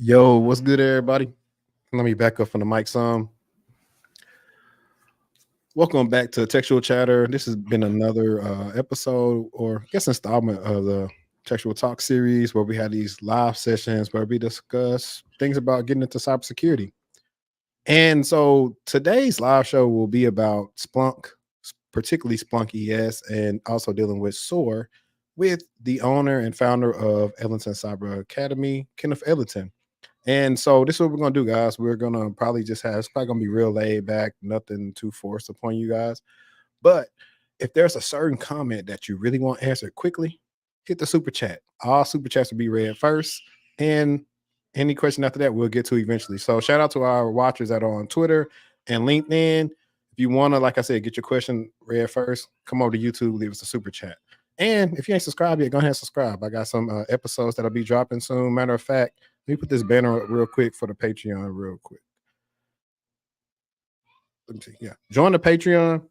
Yo, what's good, everybody? Let me back up from the mic some. Welcome back to TechTual Chatter. This has been another episode, or I guess installment of the TechTual Talk series, where we have these live sessions where we discuss things about getting into cybersecurity. And so today's live show will be about Splunk, particularly Splunk ES, and also dealing with SOAR with the owner and founder of Ellington Cyber Academy, Kenneth Ellington. And so this is what we're gonna do, guys. We're gonna probably just have it's probably gonna be real laid back, nothing too forced upon you guys. But if there's a certain comment that you really want answered quickly, hit the super chat. All super chats will be read first, and any question after that we'll get to eventually. So shout out to our watchers that are on Twitter and LinkedIn. If you want to, like I said, get your question read first, come over to YouTube, leave us a super chat. And if you ain't subscribed yet, go ahead and subscribe. I got some episodes that'll be dropping soon. Matter of fact, let me put this banner up real quick for the Patreon real quick. Let me see. Yeah. Join the Patreon.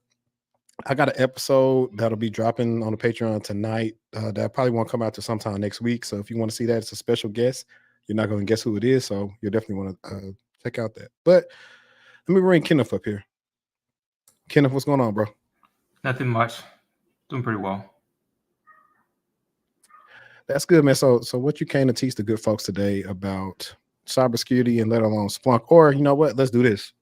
I got an episode that'll be dropping on the Patreon tonight. That probably won't come out to sometime next week. So if you want to see that, it's a special guest. You're not going to guess who it is. So you'll definitely want to check out that. But let me bring Kenneth up here. Kenneth, what's going on, bro? Nothing much. Doing pretty well. That's good, man. So what you came to teach the good folks today about cybersecurity and let alone Splunk, or you know what? Let's do this.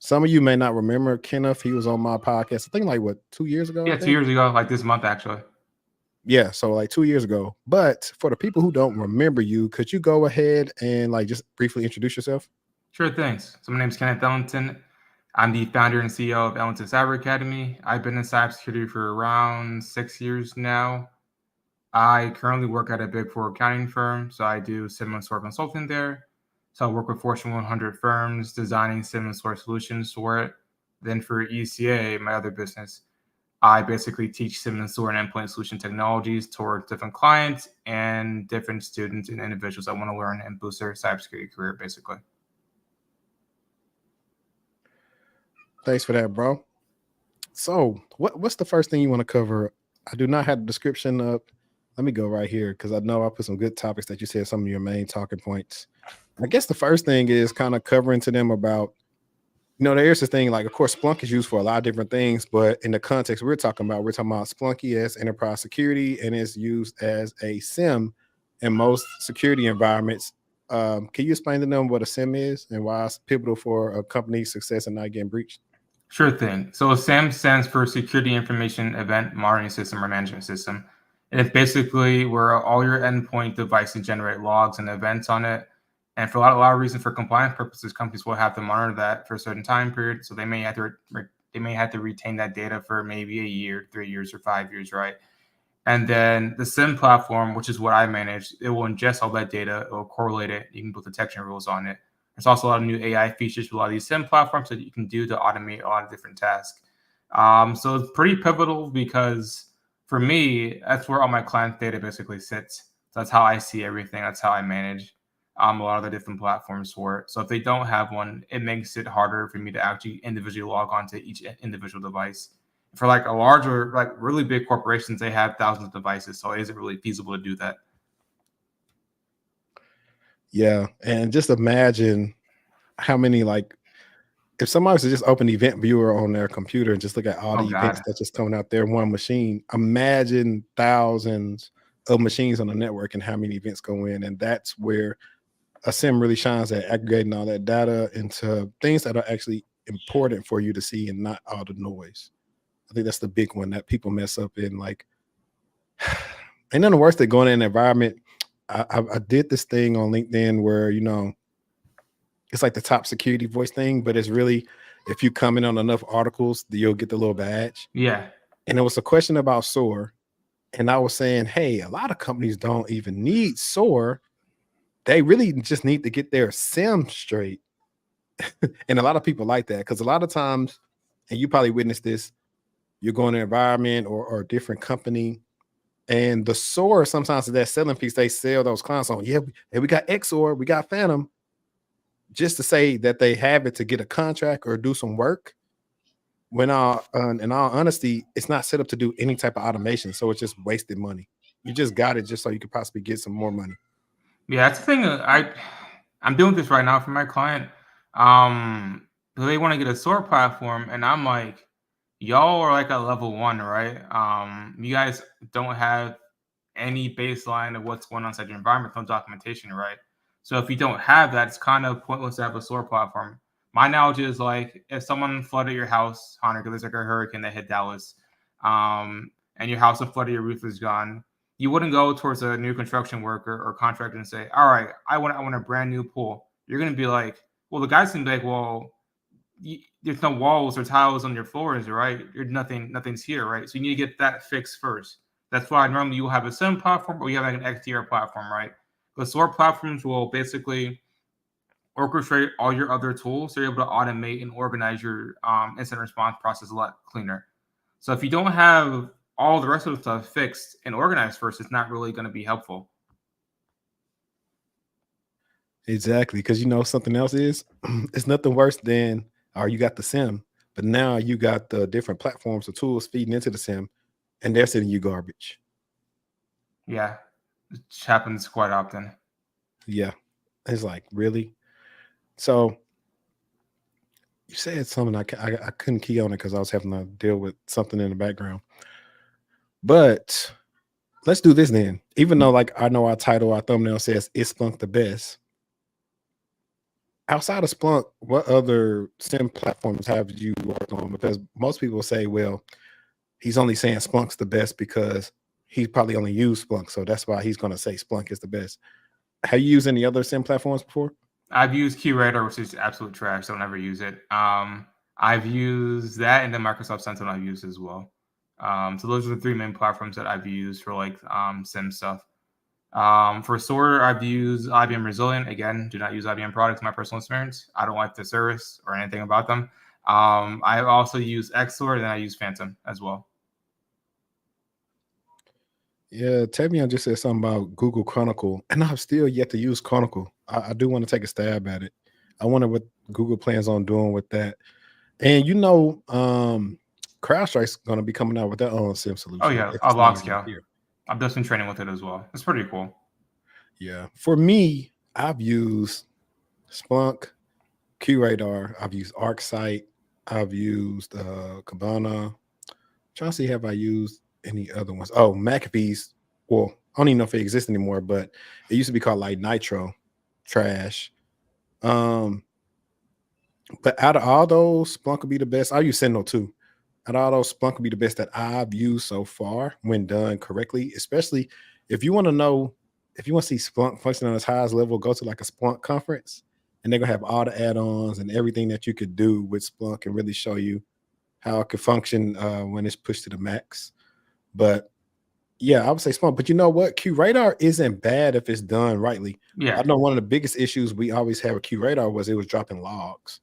Some of you may not remember Kenneth. He was on my podcast, I think like what, 2 years ago? Yeah, 2 years ago, like this month, actually. Yeah, so like 2 years ago. But for the people who don't remember you, could you go ahead and like just briefly introduce yourself? Sure, thanks. So my name is Kenneth Ellington. I'm the founder and CEO of Ellington Cyber Academy. I've been in cybersecurity for around 6 years now. I currently work at a Big Four accounting firm, so I do SIEM and SOAR consulting there. So I work with Fortune 100 firms designing SIEM and SOAR solutions for it. Then for ECA, my other business, I basically teach SIEM and SOAR and endpoint solution technologies towards different clients and different students and individuals that want to learn and boost their cybersecurity career, basically. Thanks for that, bro. So what's the first thing you want to cover? I do not have the description up. Let me go right here because I know I put some good topics that you said, some of your main talking points. I guess the first thing is kind of covering to them about, there's this thing like, of course, Splunk is used for a lot of different things, but in the context we're talking about Splunk ES, enterprise security, and it's used as a SIEM in most security environments. Can you explain to them what a SIEM is and why it's pivotal for a company's success and not getting breached? Sure thing. So SIEM stands for Security Information Event Monitoring System or Management System. And it's basically where all your endpoint devices generate logs and events on it. And for a lot of reasons, for compliance purposes, companies will have to monitor that for a certain time period. So they may have to retain that data for maybe a year, 3 years, or 5 years, right? And then the SIEM platform, which is what I manage, it will ingest all that data, it will correlate it, you can put detection rules on it. There's also a lot of new AI features with a lot of these SIEM platforms that you can do to automate a lot of different tasks. So it's pretty pivotal because for me, that's where all my client data basically sits. So that's how I see everything. That's how I manage a lot of the different platforms for it. So if they don't have one, it makes it harder for me to actually individually log onto each individual device. For like a larger, like really big corporations, they have thousands of devices. So it isn't really feasible to do that. Yeah. And just imagine how many, like, if somebody was to just open the event viewer on their computer and just look at all the events that's just coming out there in one machine, imagine thousands of machines on the network and how many events go in. And that's where a SIEM really shines at aggregating all that data into things that are actually important for you to see and not all the noise. I think that's the big one that people mess up in. Like, ain't nothing worse than going in an environment. I did this thing on LinkedIn where, it's like the top security voice thing, but it's really, if you comment on enough articles, you'll get the little badge. Yeah. And it was a question about SOAR. And I was saying, hey, a lot of companies don't even need SOAR. They really just need to get their SIEM straight. And a lot of people like that because a lot of times, and you probably witnessed this, you're going to an environment or a different company, and the SOAR sometimes is that selling piece they sell those clients on. Yeah, we got XOR, we got Phantom, just to say that they have it to get a contract or do some work. When in all honesty, it's not set up to do any type of automation, so it's just wasted money. You just got it just so you could possibly get some more money. Yeah, that's the thing. I'm doing this right now for my client. They want to get a SOAR platform, and I'm like, y'all are like at level 1, right? You guys don't have any baseline of what's going on inside your environment, no documentation, right? So if you don't have that, it's kind of pointless to have a SOAR platform. My analogy is like if someone flooded your house, Hunter, because there's like a hurricane that hit Dallas, and your house is flooded, your roof is gone. You wouldn't go towards a new construction worker or contractor and say, "All right, I want a brand new pool." You're gonna be like, "Well, the guy's gonna be like, well, there's no walls or tiles on your floors, right? Nothing's here, right? So you need to get that fixed first. That's why normally you will have a SIEM platform or you have like an XDR platform, right? The SOAR platforms will basically orchestrate all your other tools, so you're able to automate and organize your incident response process a lot cleaner. So if you don't have all the rest of the stuff fixed and organized first, it's not really going to be helpful. Exactly, because something else is it's nothing worse than you got the SIM, but now you got the different platforms or tools feeding into the SIM, and they're sending you garbage. Yeah, it happens quite often. Yeah, it's like really. So you said something I couldn't key on it because I was having to deal with something in the background. But let's do this then. Even though like I know our title, our thumbnail says "Is Splunk the best?" Outside of Splunk, what other SIM platforms have you worked on? Because most people say, well, he's only saying Splunk's the best because he's probably only used Splunk, so that's why he's going to say Splunk is the best. Have you used any other SIM platforms before? I've used QRadar, which is absolute trash. Don't ever use it. I've used that, and then Microsoft Sentinel I've used as well. So those are the 3 main platforms that I've used for like SIM stuff. For SOAR, I've used IBM Resilient. Again, do not use IBM products in my personal experience. I don't like the service or anything about them. I've also used XSOAR, and then I use Phantom as well. Yeah, Tavion just said something about Google Chronicle, and I've still yet to use Chronicle. I do want to take a stab at it. I wonder what Google plans on doing with that. And CrowdStrike's going to be coming out with their own SIM Oh solution. yeah, If a it's not log already scale. here. I've just been training with it as well. It's pretty cool. Yeah. For me, I've used Splunk, QRadar, I've used Arcsight, I've used Kibana. Trying to see have I used any other ones. Oh, McAfee's. Well, I don't even know if it exists anymore, but it used to be called like Nitro Trash. But out of all those, Splunk would be the best. I use Sentinel too. Out of all those, Splunk would be the best that I've used so far when done correctly. Especially if you want to know, if you want to see Splunk function on its highest level, go to like a Splunk conference, and they're gonna have all the add-ons and everything that you could do with Splunk and really show you how it could function when it's pushed to the max. But yeah, I would say Splunk. But you know what? QRadar isn't bad if it's done rightly. Yeah. I know one of the biggest issues we always had with QRadar was it was dropping logs.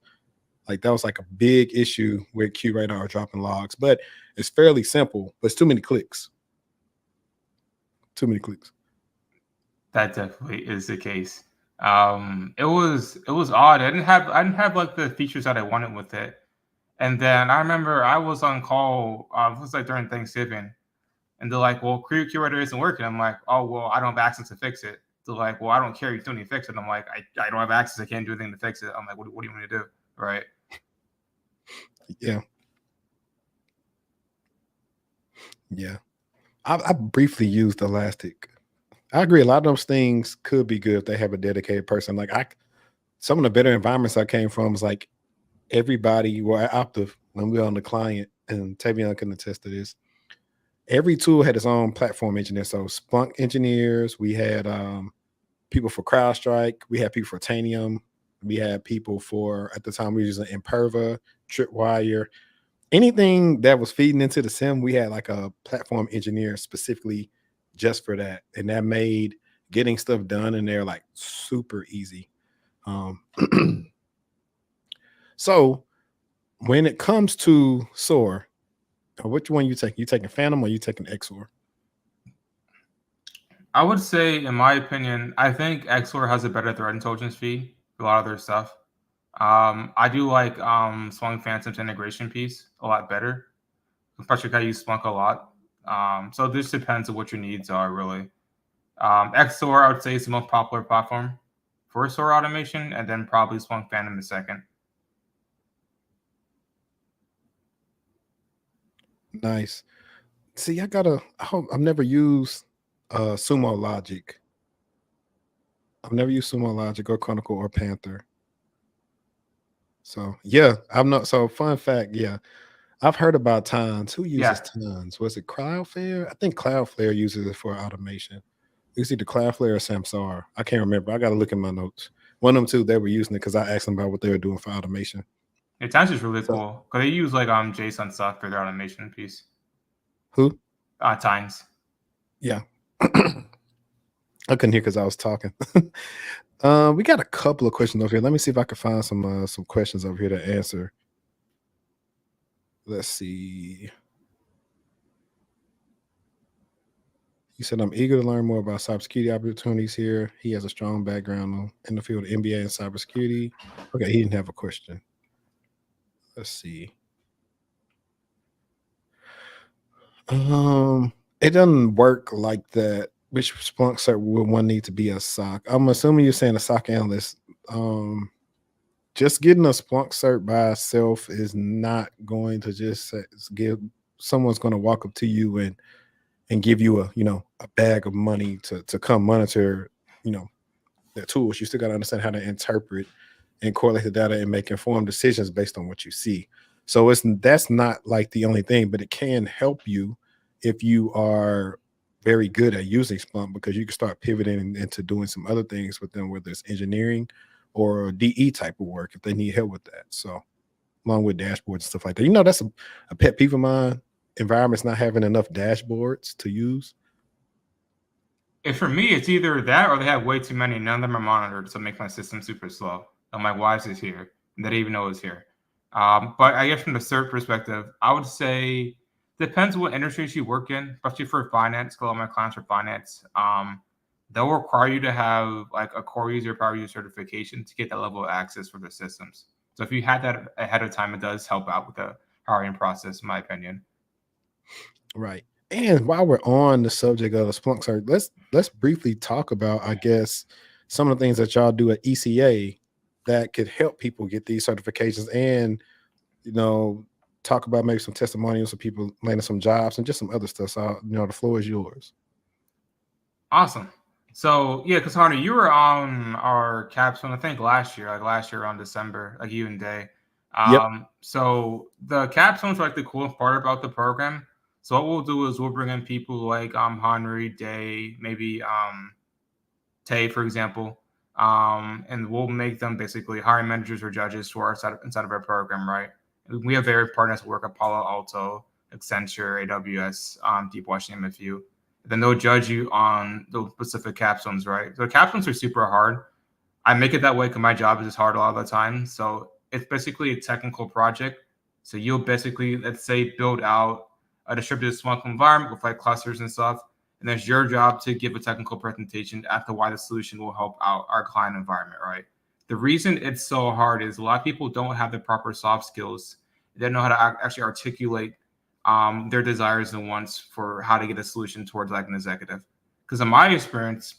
Like that was like a big issue with QRadar dropping logs, but it's fairly simple, but it's too many clicks. Too many clicks. That definitely is the case. It was odd. I didn't have like the features that I wanted with it. And then I remember I was on call. It was like during Thanksgiving, and they're like, "Well, Curator isn't working." I'm like, "Oh, well, I don't have access to fix it." They're like, "Well, I don't care. You still need to fix it." I'm like, I don't have access. I can't do anything to fix it." I'm like, what do you want me to do?" Right? Yeah. Yeah. I briefly used Elastic. I agree. A lot of those things could be good if they have a dedicated person. Some of the better environments I came from was like everybody were at Optiv when we were on the client, and Tavion can attest to this. Every tool had its own platform engineer. So Splunk engineers, we had people for CrowdStrike, we had people for Tanium, we had people for at the time we were using Imperva, Tripwire, anything that was feeding into the SIM, we had like a platform engineer specifically just for that, and that made getting stuff done in there like super easy. So when it comes to SOAR, which one you take? You taking Phantom or you taking XOR? I would say, in my opinion, I think XOR has a better threat intelligence feed for a lot of their stuff. I do like Splunk Phantom's integration piece a lot better, especially because I use Splunk a lot. So this depends on what your needs are, really. XOR, I would say, is the most popular platform for SOAR automation, and then probably Splunk Phantom is second. Nice. See, I've never used Sumo Logic. I've never used Sumo Logic or Chronicle or Panther. So yeah, I'm not. So fun fact, yeah, I've heard about Tons. Who uses Tons? Was it Cloudflare? I think Cloudflare uses it for automation. It's either Cloudflare or Samsara. I can't remember. I got to look in my notes. One of them two, they were using it because I asked them about what they were doing for automation. Tons is really cool because they use like JSON stuff for their automation piece. Who? Tons. Yeah. I couldn't hear because I was talking. We got a couple of questions over here. Let me see if I can find some questions over here to answer. Let's see. He said, I'm eager to learn more about cybersecurity opportunities here. He has a strong background in the field of MBA and cybersecurity. Okay, he didn't have a question. Let's see. It doesn't work like that. Which Splunk cert would one need to be a SOC? I'm assuming you're saying a SOC analyst. Just getting a Splunk cert by itself is not going to just give. Someone's going to walk up to you and give you a bag of money to come monitor their tools. You still got to understand how to interpret and correlate the data and make informed decisions based on what you see. So that's not like the only thing, but it can help you if you are very good at using Splunk, because you can start pivoting into doing some other things with them, whether it's engineering or DE type of work if they need help with that. So along with dashboards and stuff like that. That's a pet peeve of mine. Environments not having enough dashboards to use. If for me, it's either that or they have way too many. None of them are monitored, so it makes my system super slow. I'm like, why is this here? And they didn't even know it's here. But I guess from the cert perspective, I would say depends what industries you work in, especially for finance. Because all my clients are finance. They'll require you to have like a core user, power user certification to get that level of access for their systems. So if you had that ahead of time, it does help out with the hiring process, in my opinion. Right. And while we're on the subject of the Splunk cert, let's briefly talk about, I guess, some of the things that y'all do at ECA that could help people get these certifications, and talk about maybe some testimonials of people landing some jobs and just some other stuff. So the floor is yours. Awesome. So yeah, because Harney, you were on our capstone, I think last year around December, like you and Day. Yep. So the capstones are like the coolest part about the program. So what we'll do is we'll bring in people like Henry, Day, maybe Tay, for example, and we'll make them basically hiring managers or judges who are inside of our program, right? We have various partners who work at Palo Alto, Accenture, AWS, DeepWash, name a few. Then they'll judge you on the specific capstones, right? So the capstones are super hard. I make it that way because my job is just hard a lot of the time. So it's basically a technical project. So you'll basically, let's say, build out a distributed Splunk environment with like clusters and stuff. And it's your job to give a technical presentation as to why the solution will help out our client environment, right? The reason it's so hard is a lot of people don't have the proper soft skills. They don't know how to actually articulate their desires and wants for how to get a solution towards like an executive. Because in my experience,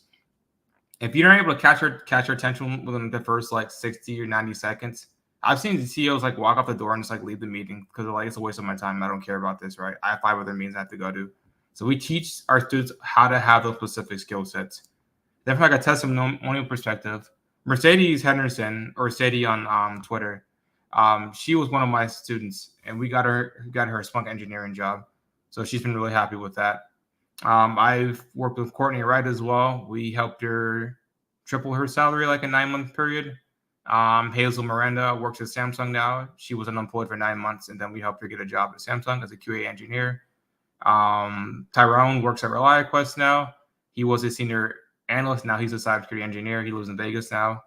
if you're not able to catch your attention within the first like 60 or 90 seconds, I've seen the CEOs like walk out the door and just like leave the meeting because they're like, it's a waste of my time. I don't care about this, right? I have 5 other meetings I have to go to. So we teach our students how to have those specific skill sets. Then from like a testimonial perspective, Mercedes Henderson, or Sadie on Twitter, she was one of my students, and we got her a Splunk engineering job. So she's been really happy with that. I've worked with Courtney Wright as well. We helped her triple her salary like a 9-month period. Hazel Miranda works at Samsung now. She was unemployed for 9 months, and then we helped her get a job at Samsung as a QA engineer. Tyrone works at ReliaQuest now. He was a senior analyst. Now he's a cybersecurity engineer. He lives in Vegas now.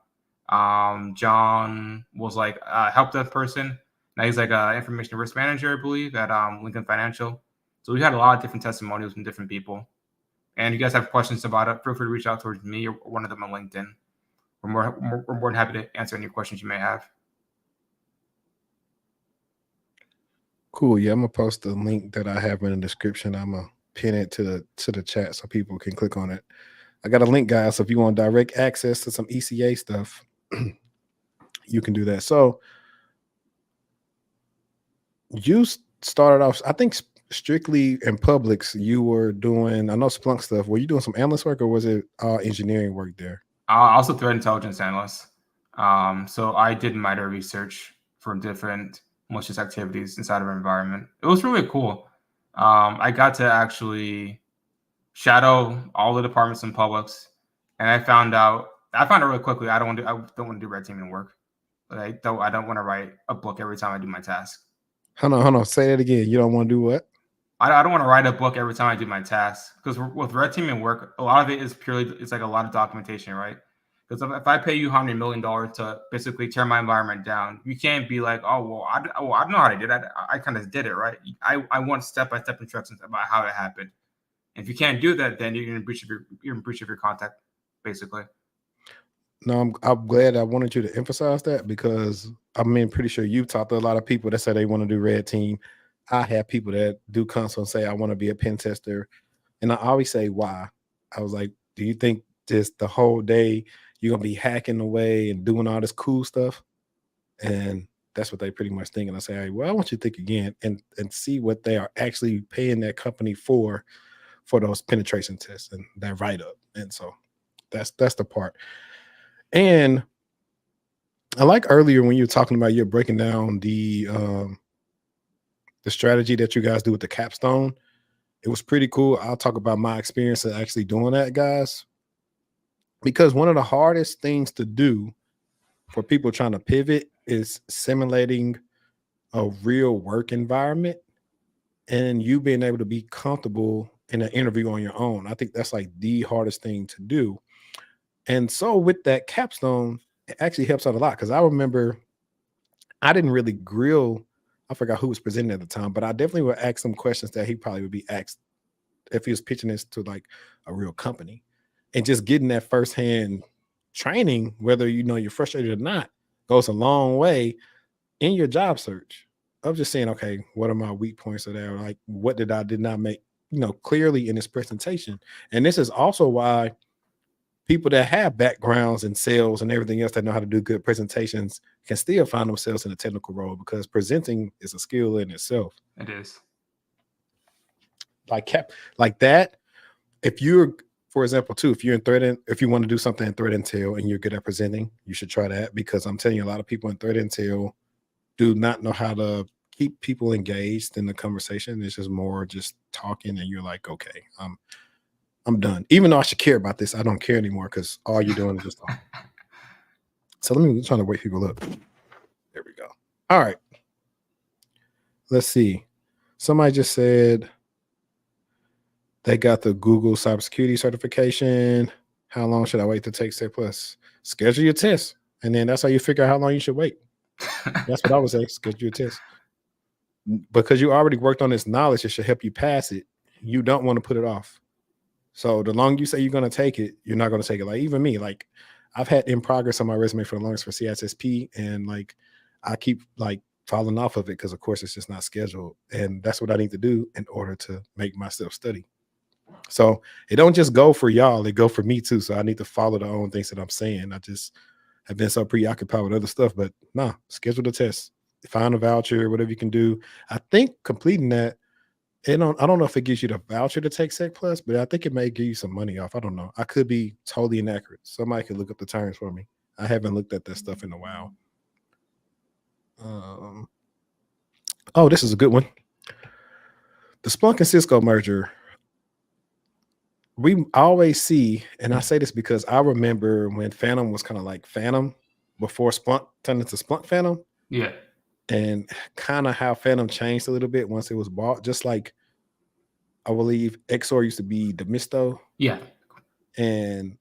John was like a help desk person. Now he's like an information risk manager, I believe, at Lincoln Financial. So we had a lot of different testimonials from different people. And if you guys have questions about it, feel free to reach out towards me or one of them on LinkedIn. We're more than happy to answer any questions you may have. Cool. Yeah, I'm gonna post the link that I have in the description. I'm gonna pin it to the chat so people can click on it. I got a link, guys. So if you want direct access to some ECA stuff, you can do that. So you started off, I think, strictly in Publix. You were doing, I know, Splunk stuff. Were you doing some analyst work, or was it engineering work there? Also threat intelligence analyst. So I did MITRE research for different malicious activities inside of our environment. It was really cool. I got to actually shadow all the departments in Publix, and I found out really quickly I don't want to do red teaming work. I don't want to write a book every time I do my task. Hold on. Say that again. You don't want to do what? I don't want to write a book every time I do my task, because with red teaming work, a lot of it is it's like a lot of documentation, right? Because if I pay you $100 million to basically tear my environment down, you can't be like, oh, well, I don't know how to do that. I kind of did it, right? I want step-by-step instructions about how it happened. If you can't do that, then you're in breach of your contract, basically. No, I'm glad. I wanted you to emphasize that, because pretty sure you've talked to a lot of people that say they want to do red team. I have people that do console and say, I want to be a pen tester. And I always say, why? I was like, do you think just the whole day you're going to be hacking away and doing all this cool stuff? And that's what they pretty much think. And I say, hey, well, I want you to think again and see what they are actually paying that company for those penetration tests and that write-up. And so that's the part. And I like earlier when you were talking about, you're breaking down the strategy that you guys do with the capstone. It was pretty cool. I'll talk about my experience of actually doing that, guys, because one of the hardest things to do for people trying to pivot is simulating a real work environment and you being able to be comfortable in an interview on your own. I think that's like the hardest thing to do. And so with that capstone, it actually helps out a lot, because I remember I didn't really grill, I forgot who was presenting at the time, but I definitely would ask some questions that he probably would be asked if he was pitching this to like a real company. And just getting that firsthand training, whether you're frustrated or not, goes a long way in your job search. Of just saying, okay, what are my weak points of that? Like, what did not make clearly in this presentation? And this is also why people that have backgrounds in sales and everything else that know how to do good presentations can still find themselves in a technical role, because presenting is a skill in itself. It is. Like that. If you're, for example, too, if you're if you want to do something in threat intel and you're good at presenting, you should try that, because I'm telling you, a lot of people in threat intel do not know how to keep people engaged in the conversation. It's just more just talking, and you're like, okay, I'm done. Even though I should care about this, I don't care anymore, because all you're doing is just talking. So I'm trying to wake people up. There we go. All right. Let's see. Somebody just said they got the Google cybersecurity certification. How long should I wait to take Step Plus? Schedule your test, and then that's how you figure out how long you should wait. That's what I would say. Schedule your test, because you already worked on this knowledge. It should help you pass it. You don't want to put it off. So the longer you say you're going to take it, you're not going to take it. Like even me, like I've had in progress on my resume for the longest for CSSP, and like I keep like falling off of it because of course it's just not scheduled. And that's what I need to do in order to make myself study. So it don't just go for y'all, it go for me too. So I need to follow the own things that I'm saying. I just have been so preoccupied with other stuff, but nah, schedule the test, find a voucher, whatever you can do. I think completing that, I don't know if it gives you the voucher to take Sec Plus, but I think it may give you some money off. I don't know. I could be totally inaccurate. Somebody could look up the terms for me. I haven't looked at that stuff in a while. Oh, this is a good one. The Splunk and Cisco merger. We always see, and I say this because I remember when Phantom was kind of like Phantom before Splunk turned into Splunk Phantom. Yeah. And kind of how Phantom changed a little bit once it was bought. Just like I believe XOR used to be Demisto. Yeah. And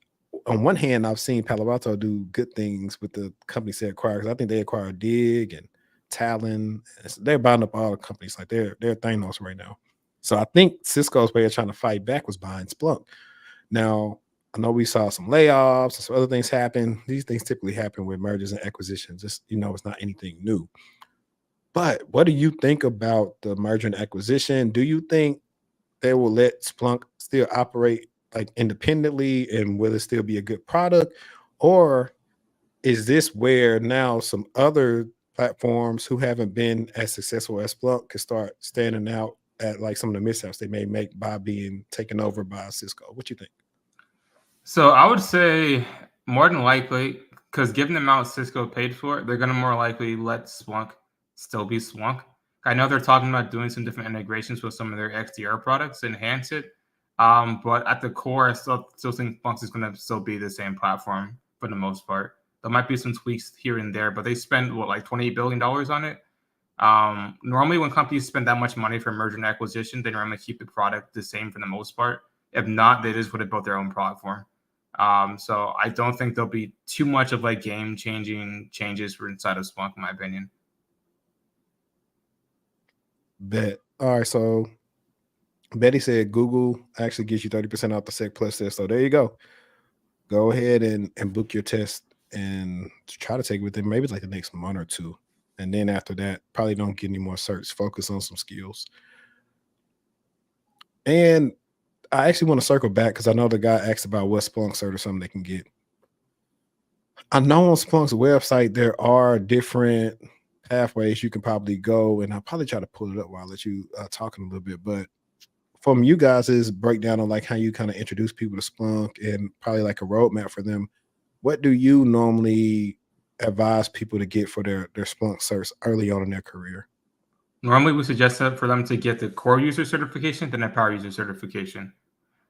on one hand, I've seen Palo Alto do good things with the companies they acquired. Because I think they acquired Dig and Talon. They're buying up all the companies. Like they're Thanos right now. So I think Cisco's way of trying to fight back was buying Splunk. Now, I know we saw some layoffs and some other things happen. These things typically happen with mergers and acquisitions. Just, it's not anything new. But what do you think about the merger and acquisition? Do you think they will let Splunk still operate like independently, and will it still be a good product, or is this where now some other platforms who haven't been as successful as Splunk can start standing out at like some of the mishaps they may make by being taken over by Cisco? What you think? So I would say more than likely, because given the amount Cisco paid for it, they're going to more likely let Splunk still be Splunk. I know they're talking about doing some different integrations with some of their XDR products to enhance it. But at the core, I still think Splunk is going to still be the same platform for the most part. There might be some tweaks here and there, but they spend like $28 billion on it. Normally, when companies spend that much money for merger and acquisition, they normally keep the product the same for the most part. If not, they just would have built their own platform. So I don't think there'll be too much of like game-changing changes for inside of Splunk, in my opinion. Bet. All right, so Betty said Google actually gives you 30% off the Sec Plus test. So there you go. Go ahead and book your test and try to take it within maybe like the next month or two. And then after that, probably don't get any more certs. Focus on some skills. And I actually want to circle back because I know the guy asked about what Splunk cert or something they can get. I know on Splunk's website there are different pathways you can probably go, and I'll probably try to pull it up while I let you talking a little bit. But from you guys' breakdown on like how you kind of introduce people to Splunk and probably like a roadmap for them, what do you normally advise people to get for their Splunk certs early on in their career? Normally, we suggest that for them to get the core user certification, then a power user certification.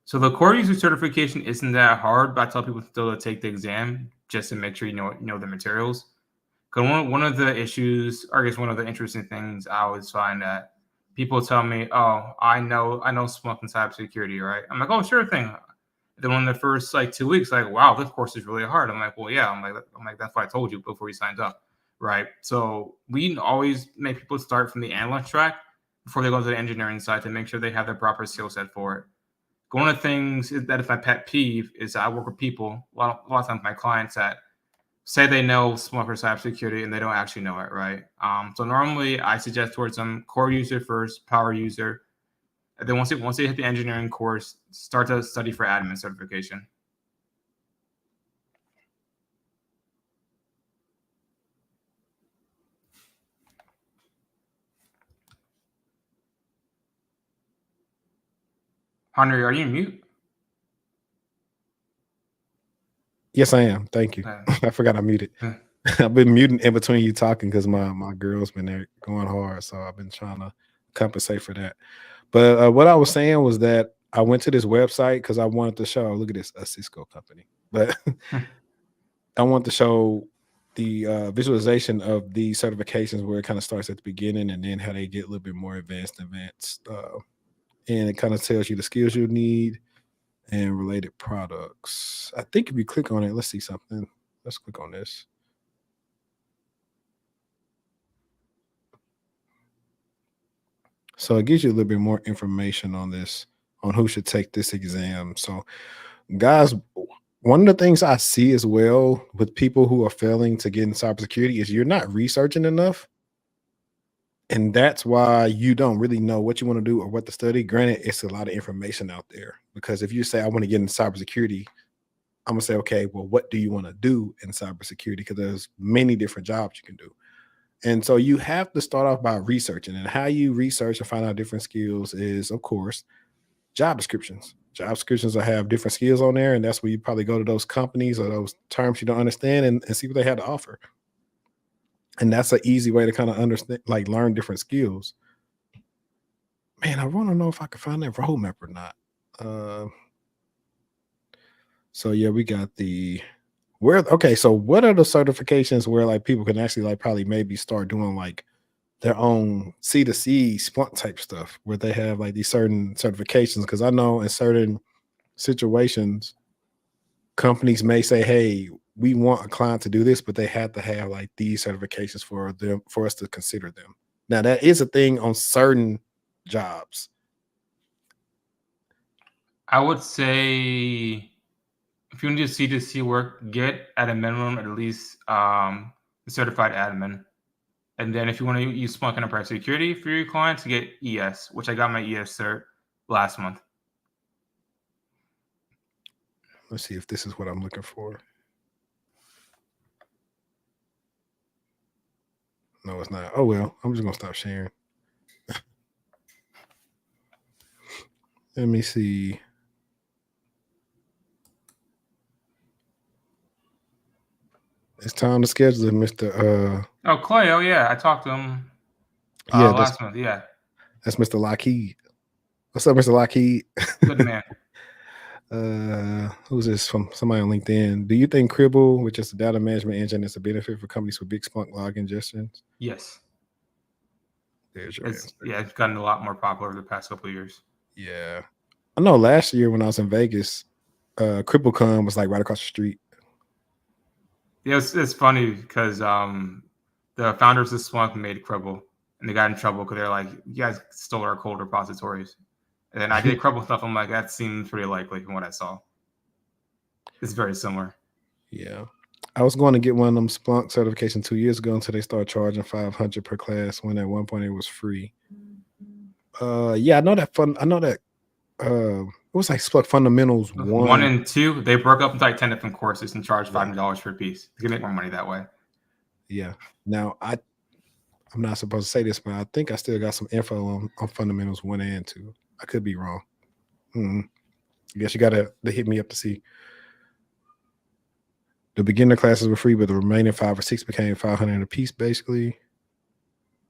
So the core user certification isn't that hard, but I tell people still to take the exam just to make sure you know the materials. Because one of the issues, or I guess one of the interesting things I always find that people tell me, "Oh, I know Splunk and cybersecurity, right?" I'm like, "Oh, sure thing." Then in the first like 2 weeks, like, "Wow, this course is really hard." I'm like, "Well, yeah." I'm like, "That's what I told you before you signed up." Right. So we always make people start from the analyst track before they go to the engineering side to make sure they have the proper skill set for it. One of the things that is my pet peeve is I work with people, a lot of times my clients that say they know Splunk or cybersecurity and they don't actually know it, right? So normally I suggest towards them core user first, power user. And then once they hit the engineering course, start to study for admin certification. Hunter, are you mute? Yes, I am. Thank you. I forgot I muted. I've been muting in between you talking because my girl's been there going hard. So I've been trying to compensate for that. But what I was saying was that I went to this website because I wanted to show, look at this, a Cisco company. But I want to show the visualization of the certifications where it kind of starts at the beginning and then how they get a little bit more advanced. And it kind of tells you the skills you need and related products. I think if you click on it, let's see something. Let's click on this. So it gives you a little bit more information on this, on who should take this exam. So guys, one of the things I see as well with people who are failing to get in cybersecurity is you're not researching enough. And that's why you don't really know what you want to do or what to study. Granted, it's a lot of information out there because if you say, I want to get into cybersecurity, I'm gonna say, okay, well, what do you want to do in cybersecurity? Because there's many different jobs you can do. And so you have to start off by researching, and how you research and find out different skills is, of course, job descriptions. Job descriptions will have different skills on there, and that's where you probably go to those companies or those terms you don't understand and see what they have to offer. And that's an easy way to kind of understand, like learn different skills. Man, I want to know if I can find that roadmap or not. So yeah, we got the okay. So what are the certifications where like people can actually like probably maybe start doing like their own C2C Splunk type stuff where they have like these certain certifications? Because I know in certain situations, companies may say, hey, we want a client to do this, but they have to have like these certifications for us to consider them. Now that is a thing on certain jobs. I would say if you need to C2C work, get at a minimum at least the certified admin. And then if you want to use Splunk Enterprise Security for your clients, get ES, which I got my ES cert last month. Let's see if this is what I'm looking for. No, it's not. Oh well, I'm just gonna stop sharing. Let me see. It's time to schedule it, Mr. Oh, Clay. Oh, yeah. I talked to him Yeah, last month. Yeah. that's Mr. Lockheed. What's up, Mr. Lockheed? Good man. Who's this from? Somebody on LinkedIn. Do you think Cribble, which is a data management engine, is a benefit for companies with big Splunk log ingestions? Yes. There's your answer. Yeah, it's gotten a lot more popular over the past couple of years. Yeah. I know last year when I was in Vegas, CribbleCon was like right across the street. Yeah, it's funny because the founders of Splunk made Cribble, and they got in trouble because they're like, you guys stole our code repositories. And then I did Cribble stuff. I'm like, that seems pretty likely from what I saw. It's very similar. Yeah. I was going to get one of them Splunk certification 2 years ago until they started charging $500 per class when at one point it was free. Yeah, I know that fun. I know that it was like Splunk Fundamentals 1 and 2. They broke up into like 10 different courses and charged $500 per piece. You can make more money that way. Yeah. Now I'm not supposed to say this, but I think I still got some info on Fundamentals 1 and 2. I could be wrong. I guess you got to hit me up to see. The beginner classes were free, but the remaining 5 or 6 became $500 a piece, basically.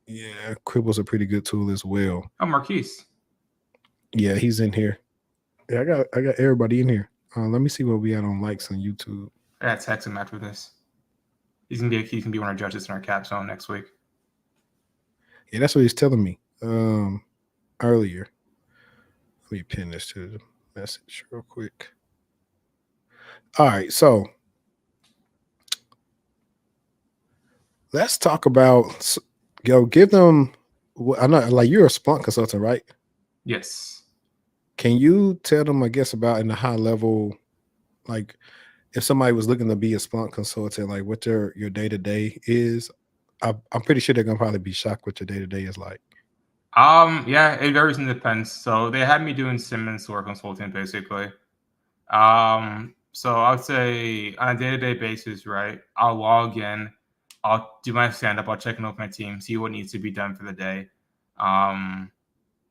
Yeah, Cribble's a pretty good tool as well. Oh, Marquise. Yeah, he's in here. Yeah, I got everybody in here. Let me see what we had on likes on YouTube. I gotta text him after this. He can be one of our judges in our capstone next week. Yeah, that's what he's telling me earlier. Let me pin this to the message real quick. All right, so let's talk about, give them, I know, like, you're a Splunk consultant, right? Yes. Can you tell them, I guess, about in the high level, like if somebody was looking to be a Splunk consultant, like what your day-to-day is? I'm pretty sure they're gonna probably be shocked what your day-to-day is like. Yeah, it varies and depends. So they had me doing SIEM and SOAR consulting basically. So I would say on a day-to-day basis, right? I'll log in, I'll do my stand-up, I'll check in with my team, see what needs to be done for the day.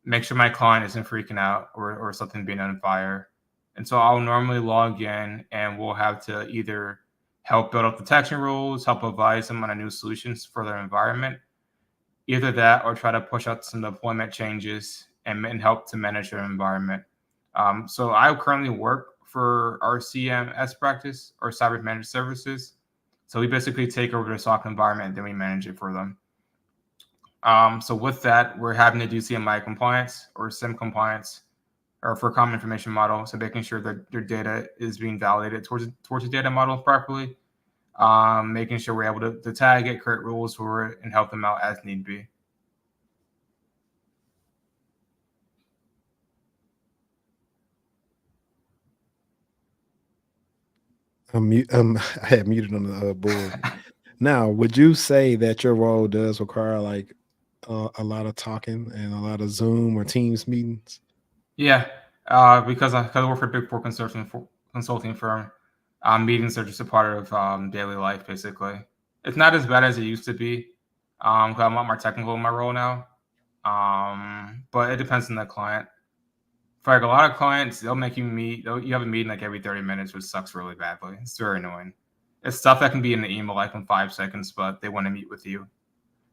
Make sure my client isn't freaking out or something being on fire. And so I'll normally log in and we'll have to either help build up detection rules, help advise them on new solutions for their environment, either that or try to push out some deployment changes and help to manage their environment. So I currently work for our CMS practice or Cyber Managed Services. So we basically take over the SOC environment and then we manage it for them. So with that, we're having to do CMI compliance or SIM compliance or for common information model. So making sure that your data is being validated towards the data model properly. Making sure we're able to tag it, create rules for it, and help them out as need be. I had muted on the board. Now, would you say that your role does require like a lot of talking and a lot of Zoom or Teams meetings? Yeah, because I work for a Big Four consulting firm, meetings are just a part of daily life, basically. It's not as bad as it used to be, because I'm a lot more technical in my role now. But it depends on the client. For like a lot of clients, they'll make you meet. You have a meeting like every 30 minutes, which sucks really badly. It's very annoying. It's stuff that can be in the email like in 5 seconds, but they want to meet with you.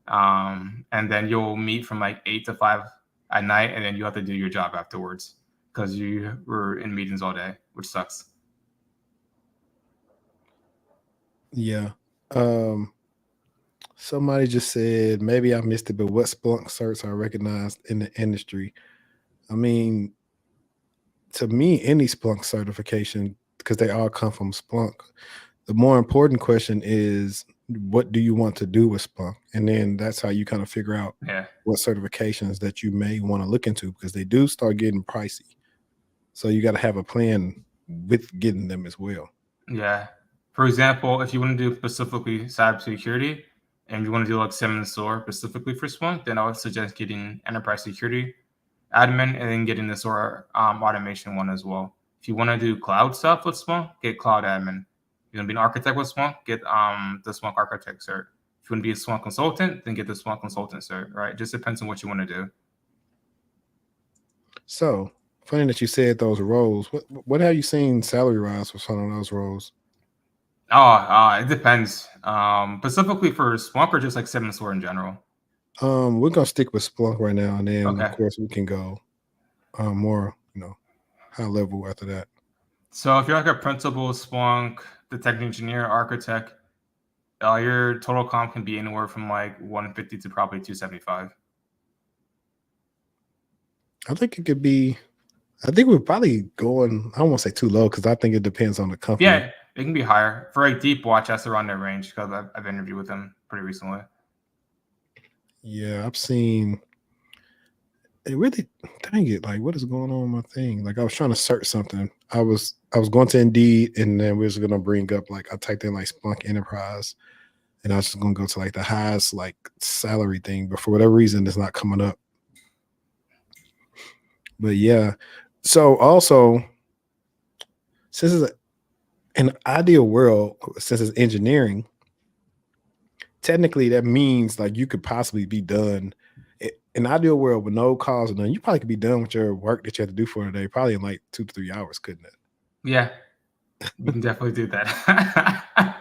And then you'll meet from like 8 to 5 at night, and then you have to do your job afterwards because you were in meetings all day, which sucks. Yeah. Somebody just said, maybe I missed it, but what Splunk certs are recognized in the industry? I mean, to me, any Splunk certification, because they all come from Splunk, the more important question is, what do you want to do with Splunk? And then that's how you kind of figure out what certifications that you may want to look into, because they do start getting pricey. So you got to have a plan with getting them as well. Yeah. For example, if you want to do specifically cybersecurity and you want to do like SIEM and SOAR specifically for Splunk, then I would suggest getting enterprise security admin and then getting the SOAR automation one as well. If you want to do cloud stuff with Splunk, get cloud admin. If you want to be an architect with Splunk, get the Splunk architect cert. If you want to be a Splunk consultant, then get the Splunk consultant cert, right? It just depends on what you want to do. So funny that you said those roles. What have you seen salary rise for some of those roles? It depends. Specifically for Splunk or just like SIEM and SOAR in general. We're gonna stick with Splunk right now, and then Okay. of course we can go more, high level after that. So if you're like a principal Splunk, detective engineer, architect, your total comp can be anywhere from like 150 to probably 275. I think it could be. I think we're probably going. I don't want to say too low because I think it depends on the company. Yeah, it can be higher. For a deep watch, that's around their range because I've interviewed with them pretty recently. Yeah, I've seen. It really, dang it! Like, what is going on with my thing? Like, I was trying to search something. I was going to Indeed, and then we was gonna bring up like I typed in like Splunk Enterprise, and I was just gonna go to like the highest like salary thing, but for whatever reason, it's not coming up. But yeah, so also since it's an ideal world, since it's engineering, technically that means like you could possibly be done in an ideal world with no cause or none. You probably could be done with your work that you have to do for the day, probably in like 2 to 3 hours, couldn't it? Yeah, you can definitely do that.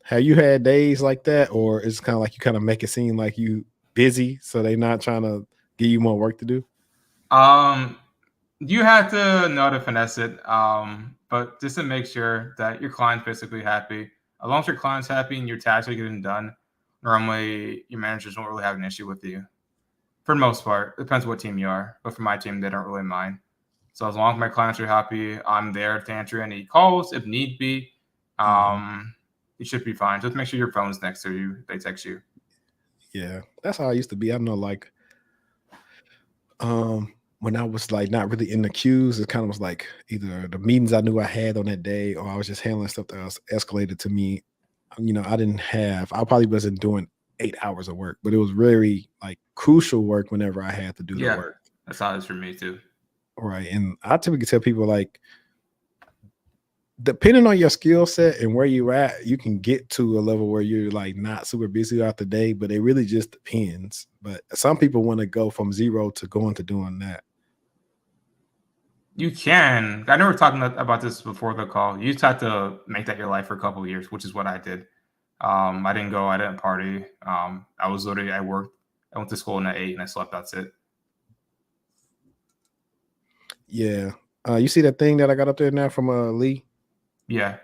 Have you had days like that, or it's kind of like you kind of make it seem like you busy, so they're not trying to give you more work to do? You have to know to finesse it, but just to make sure that your client's basically happy. As long as your client's happy and your tasks are getting done, normally your managers don't really have an issue with you. For the most part, it depends what team you are, but for my team, they don't really mind. So as long as my clients are happy, I'm there to answer any calls if need be. You should be fine. Just make sure your phone's next to you. They text you. Yeah, that's how I used to be. I know, like, when I was like not really in the queues, it kind of was like either the meetings I knew I had on that day, or I was just handling stuff that was escalated to me. I probably wasn't doing 8 hours of work, but it was very like crucial work whenever I had to do the work. That's how it is for me too. Right. And I typically tell people like, depending on your skill set and where you're at, you can get to a level where you're like not super busy throughout the day, but it really just depends. But some people want to go from zero to going to doing that. You can. I know we're talking about this before the call. You just have to make that your life for a couple of years, which is what I did. I didn't go. I didn't party. I worked. I went to school and I ate and I slept. That's it. Yeah. You see that thing that I got up there now from Lee? Yeah,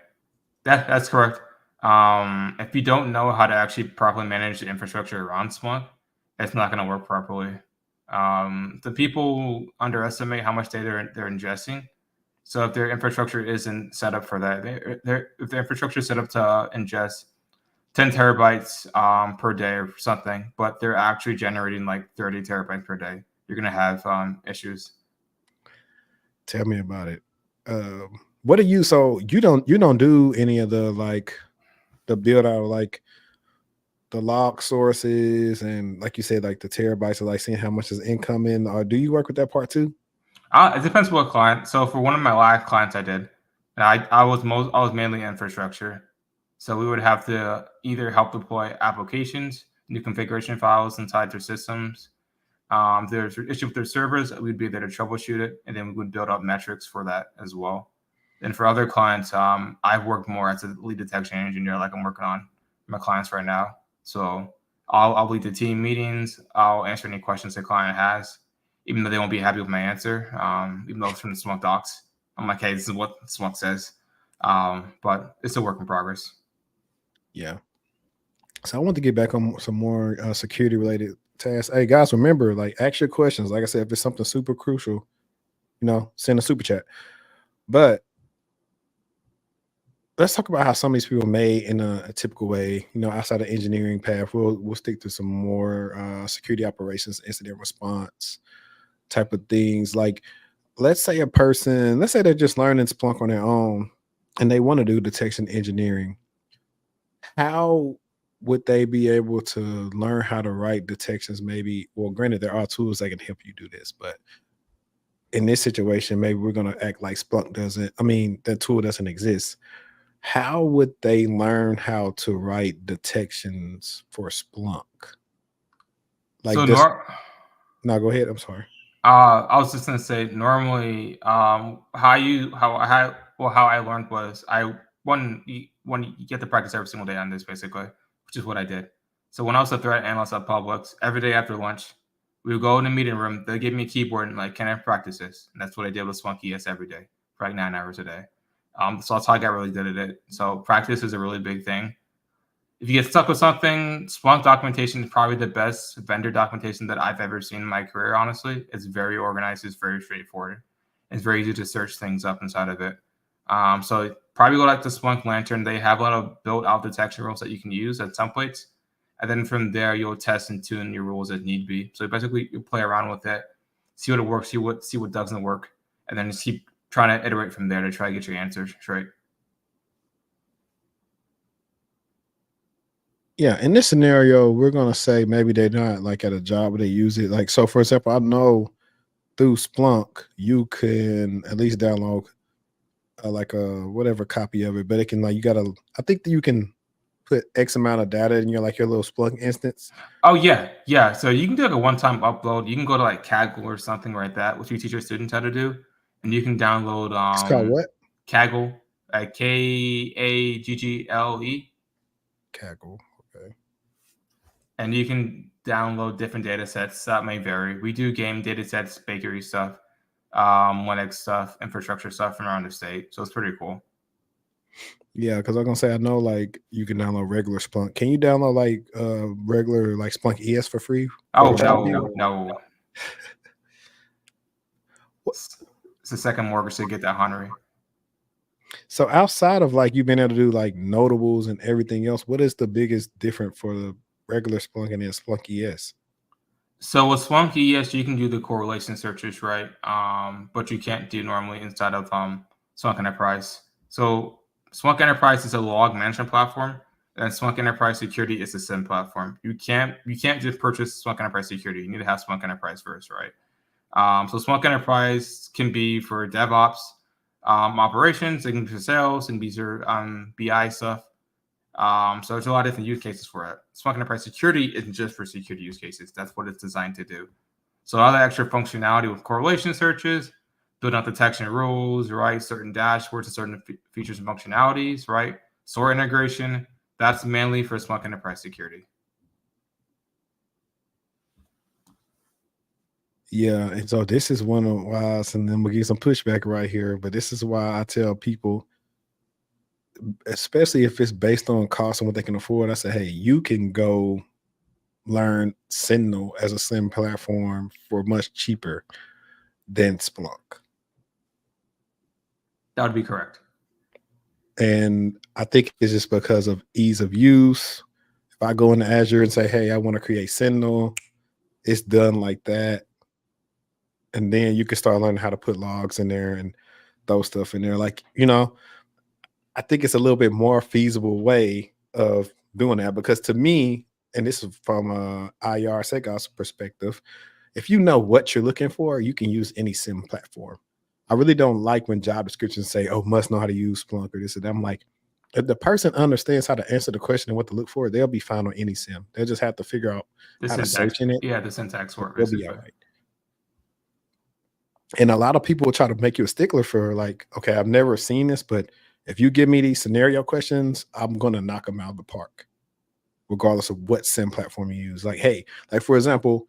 that's correct. If you don't know how to actually properly manage the infrastructure around Splunk, it's not going to work properly. The people underestimate how much data they're ingesting. So if their infrastructure isn't set up for that, if the infrastructure is set up to ingest 10 terabytes per day or something, but they're actually generating like 30 terabytes per day, you're going to have issues. Tell me about it. What do you? So you don't do any of the like the build out like the log sources and like you said like the terabytes of like seeing how much is incoming, or do you work with that part too? It depends what client. So for one of my last clients, I did. I was mainly infrastructure. So we would have to either help deploy applications, new configuration files inside their systems. There's an issue with their servers, we'd be there to troubleshoot it, and then we would build up metrics for that as well. And for other clients, I've worked more as a lead detection engineer, like I'm working on my clients right now. So I'll lead the team meetings. I'll answer any questions the client has, even though they won't be happy with my answer. Even though it's from the Splunk docs, I'm like, hey, this is what Splunk says. But it's a work in progress. Yeah. So I want to get back on some more security related tasks. Hey guys, remember, like, ask your questions. Like I said, if it's something super crucial, send a super chat. But let's talk about how some of these people made in a typical way, outside of engineering path. We'll stick to some more security operations, incident response type of things. Like, let's say they're just learning Splunk on their own and they want to do detection engineering. How would they be able to learn how to write detections? Maybe, well, granted, there are tools that can help you do this, but in this situation, maybe we're going to act like Splunk doesn't, I mean, that tool doesn't exist. How would they learn how to write detections for Splunk? Like So this, no, go ahead. I'm sorry. I was just gonna say normally, how I learned was when you get to practice every single day on this basically, which is what I did. So when I was a threat analyst at Publix, every day after lunch, we would go in the meeting room. They give me a keyboard and like, can I practice this? And that's what I did with Splunk ES every day for like 9 hours a day. So that's how I got really good at it. So practice is a really big thing. If you get stuck with something, Splunk documentation is probably the best vendor documentation that I've ever seen in my career, honestly. It's very organized. It's very straightforward. It's very easy to search things up inside of it. So probably go like the Splunk Lantern. They have a lot of built-out detection rules that you can use as templates. And then from there, you'll test and tune your rules as need be. So basically, you play around with it, see what it works, see what doesn't work, and then just keep trying to iterate from there to try to get your answers straight. Yeah, in this scenario, we're gonna say maybe they're not like at a job where they use it. Like, so for example, I know through Splunk you can at least download like a whatever copy of it, but it can like I think that you can put X amount of data in your little Splunk instance. Oh yeah. So you can do like a one-time upload. You can go to like Kaggle or something like that, which you teach your students how to do, and you can download It's called what? Kaggle, Kaggle. Kaggle. Okay. And you can download different data sets that may vary. We do game data sets, bakery stuff, Linux stuff, infrastructure stuff from around the state. So it's pretty cool. Yeah, because I'm gonna say I know like you can download regular Splunk. Can you download like regular like Splunk ES for free? Oh no. It's the second mortgage to get that Henry. So outside of like you being able to do like notables and everything else, what is the biggest difference for the regular Splunk and then Splunk ES? So with Splunk ES, you can do the correlation searches, right? But you can't do normally inside of Splunk Enterprise. So Splunk Enterprise is a log management platform, and Splunk Enterprise Security is a SIEM platform. You can't just purchase Splunk Enterprise Security. You need to have Splunk Enterprise first, right? So Splunk Enterprise can be for DevOps, operations. It can be for sales, and be for BI stuff. So there's a lot of different use cases for it. Splunk Enterprise Security isn't just for security use cases. That's what it's designed to do. So all the extra functionality with correlation searches, building out detection rules, right? Certain dashboards and certain features and functionalities, right? SOAR integration, that's mainly for Splunk Enterprise Security. Yeah, and so this is one of why, and then we'll get some pushback right here, but this is why I tell people, especially if it's based on cost and what they can afford, I say, hey, you can go learn Sentinel as a SIEM platform for much cheaper than Splunk. That would be correct. And I think it's just because of ease of use. If I go into Azure and say, hey, I want to create Sentinel, it's done like that. And then you can start learning how to put logs in there and throw stuff in there. Like, I think it's a little bit more feasible way of doing that, because to me, and this is from a IR SecOps perspective, if you know what you're looking for, you can use any SIEM platform. I really don't like when job descriptions say, oh, must know how to use Splunk or this and that. I'm like, if the person understands how to answer the question and what to look for, they'll be fine on any SIEM. They'll just have to figure out how to search in it. Yeah, the syntax work. They'll be all right. And a lot of people will try to make you a stickler for like, okay, I've never seen this, but if you give me these scenario questions, I'm going to knock them out of the park, regardless of what SIEM platform you use. Like, hey, like for example,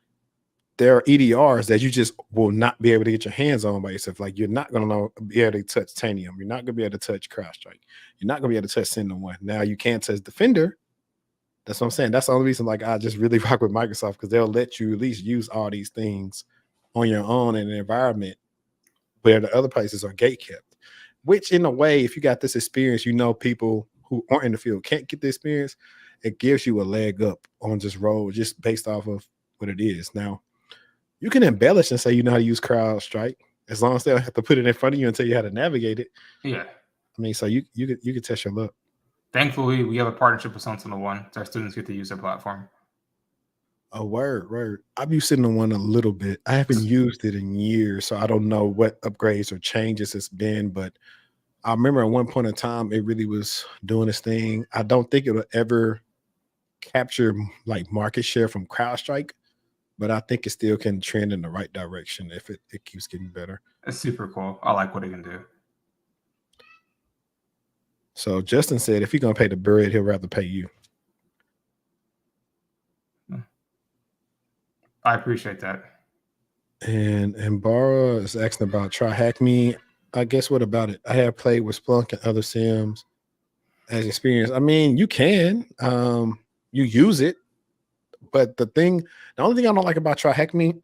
there are EDRs that you just will not be able to get your hands on by yourself. Like you're not going to be able to touch Tanium. You're not going to be able to touch CrowdStrike. You're not going to be able to touch Sentinel-1. Now you can't touch Defender. That's what I'm saying. That's the only reason like I just really rock with Microsoft, because they'll let you at least use all these things on your own in an environment where the other places are gate kept, which in a way, if you got this experience, people who aren't in the field can't get the experience. It gives you a leg up on just roll just based off of what it is. Now, you can embellish and say you know how to use CrowdStrike, as long as they don't have to put it in front of you and tell you how to navigate it. Yeah. I mean, so you could test your luck. Thankfully, we have a partnership with Sentinel-1, so our students get to use their platform. A word. I've been using the one a little bit. I haven't used it in years, so I don't know what upgrades or changes it's been. But I remember at one point in time, it really was doing its thing. I don't think it'll ever capture like market share from CrowdStrike, but I think it still can trend in the right direction if it keeps getting better. It's super cool. I like what it can do. So Justin said if you're gonna pay the bread, he'll rather pay you. I appreciate that. And Bara is asking about try hack me. I guess what about it? I have played with Splunk and other SIEMs as experience. I mean, you can you use it, but the only thing I don't like about try hack me,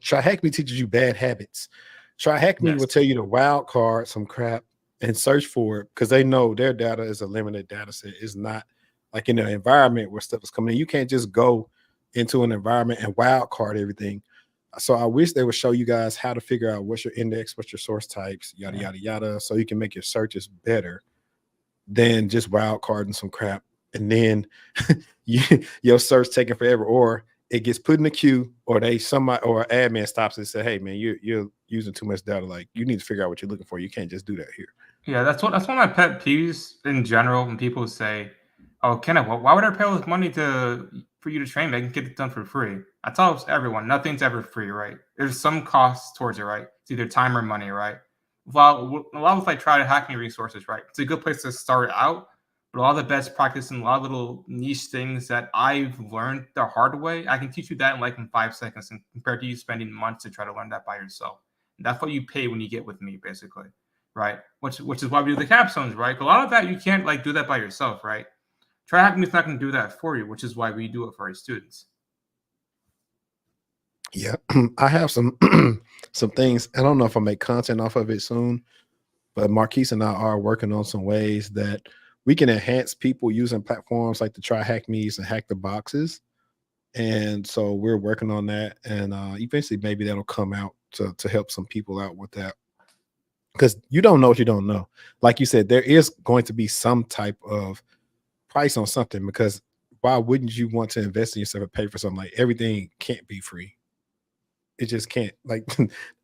try hack me teaches you bad habits. Try hack me will tell you to wild card some crap and search for it because they know their data is a limited data set. It's not like in an environment where stuff is coming in. You can't just go into an environment and wild card everything. So I wish they would show you guys how to figure out what's your index, what's your source types, yada, yada, yada, so you can make your searches better than just wild carding some crap. And then your search taking forever, or it gets put in the queue, or somebody or an admin stops and say, hey man, you're using too much data. Like you need to figure out what you're looking for. You can't just do that here. Yeah, that's one of my pet peeves in general when people say, "Oh, Kenneth, why would I pay all this money for you to train me? I can get it done for free." I tell everyone, nothing's ever free, right? There's some cost towards it, right? It's either time or money, right? Well, a lot of like try to hack me resources, right? It's a good place to start out, but a lot of the best practice and a lot of little niche things that I've learned the hard way, I can teach you that in 5 seconds, and compared to you spending months to try to learn that by yourself. And that's what you pay when you get with me, basically. Right, which is why we do the capstones, right? A lot of that you can't do that by yourself, right? Try hacking is not going to do that for you, which is why we do it for our students. Yeah, I have some some things. I don't know if I'll make content off of it soon, but Marquise and I are working on some ways that we can enhance people using platforms like the Try Hack Me's and Hack the Boxes. And so we're working on that, and eventually maybe that'll come out to help some people out with that. Because you don't know what you don't know. Like you said, there is going to be some type of price on something, because why wouldn't you want to invest in yourself and pay for something? Like everything can't be free. It just can't. Like,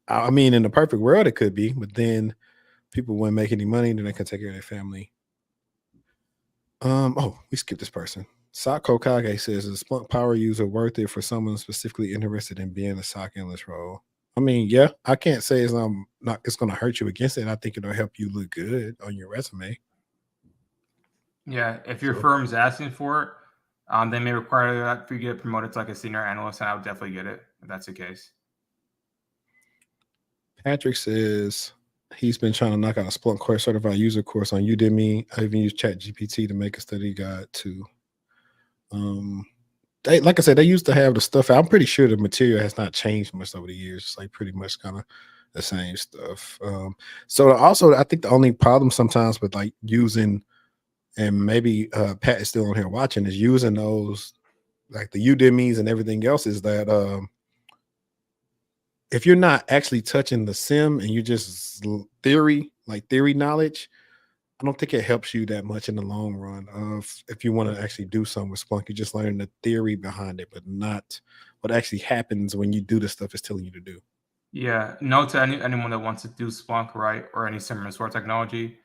I mean, in the perfect world, it could be, but then people wouldn't make any money, then they can take care of their family. Oh, we skipped this person. Sako Kage says, is Splunk power user worth it for someone specifically interested in being a SOC analyst role? I mean, yeah, I can't say it's going to hurt you against it. I think it'll help you look good on your resume. Yeah, if your firm's asking for it, they may require that for you to get promoted to a senior analyst, and I would definitely get it if that's the case. Patrick says he's been trying to knock out a Splunk Core certified user course on Udemy. I even used ChatGPT to make a study guide too. Like I said, they used to have the stuff. I'm pretty sure the material has not changed much over the years. It's like pretty much kind of the same stuff. So also, I think the only problem sometimes with using, and maybe Pat is still on here watching, is using those like the Udemy's and everything else, is that if you're not actually touching the SIEM and you just theory knowledge, I don't think it helps you that much in the long run. If you want to actually do something with Splunk, you're just learning the theory behind it, but not what actually happens when you do the stuff it's telling you to do. Yeah, no to anyone that wants to do Splunk, right, or any similar sort of technology.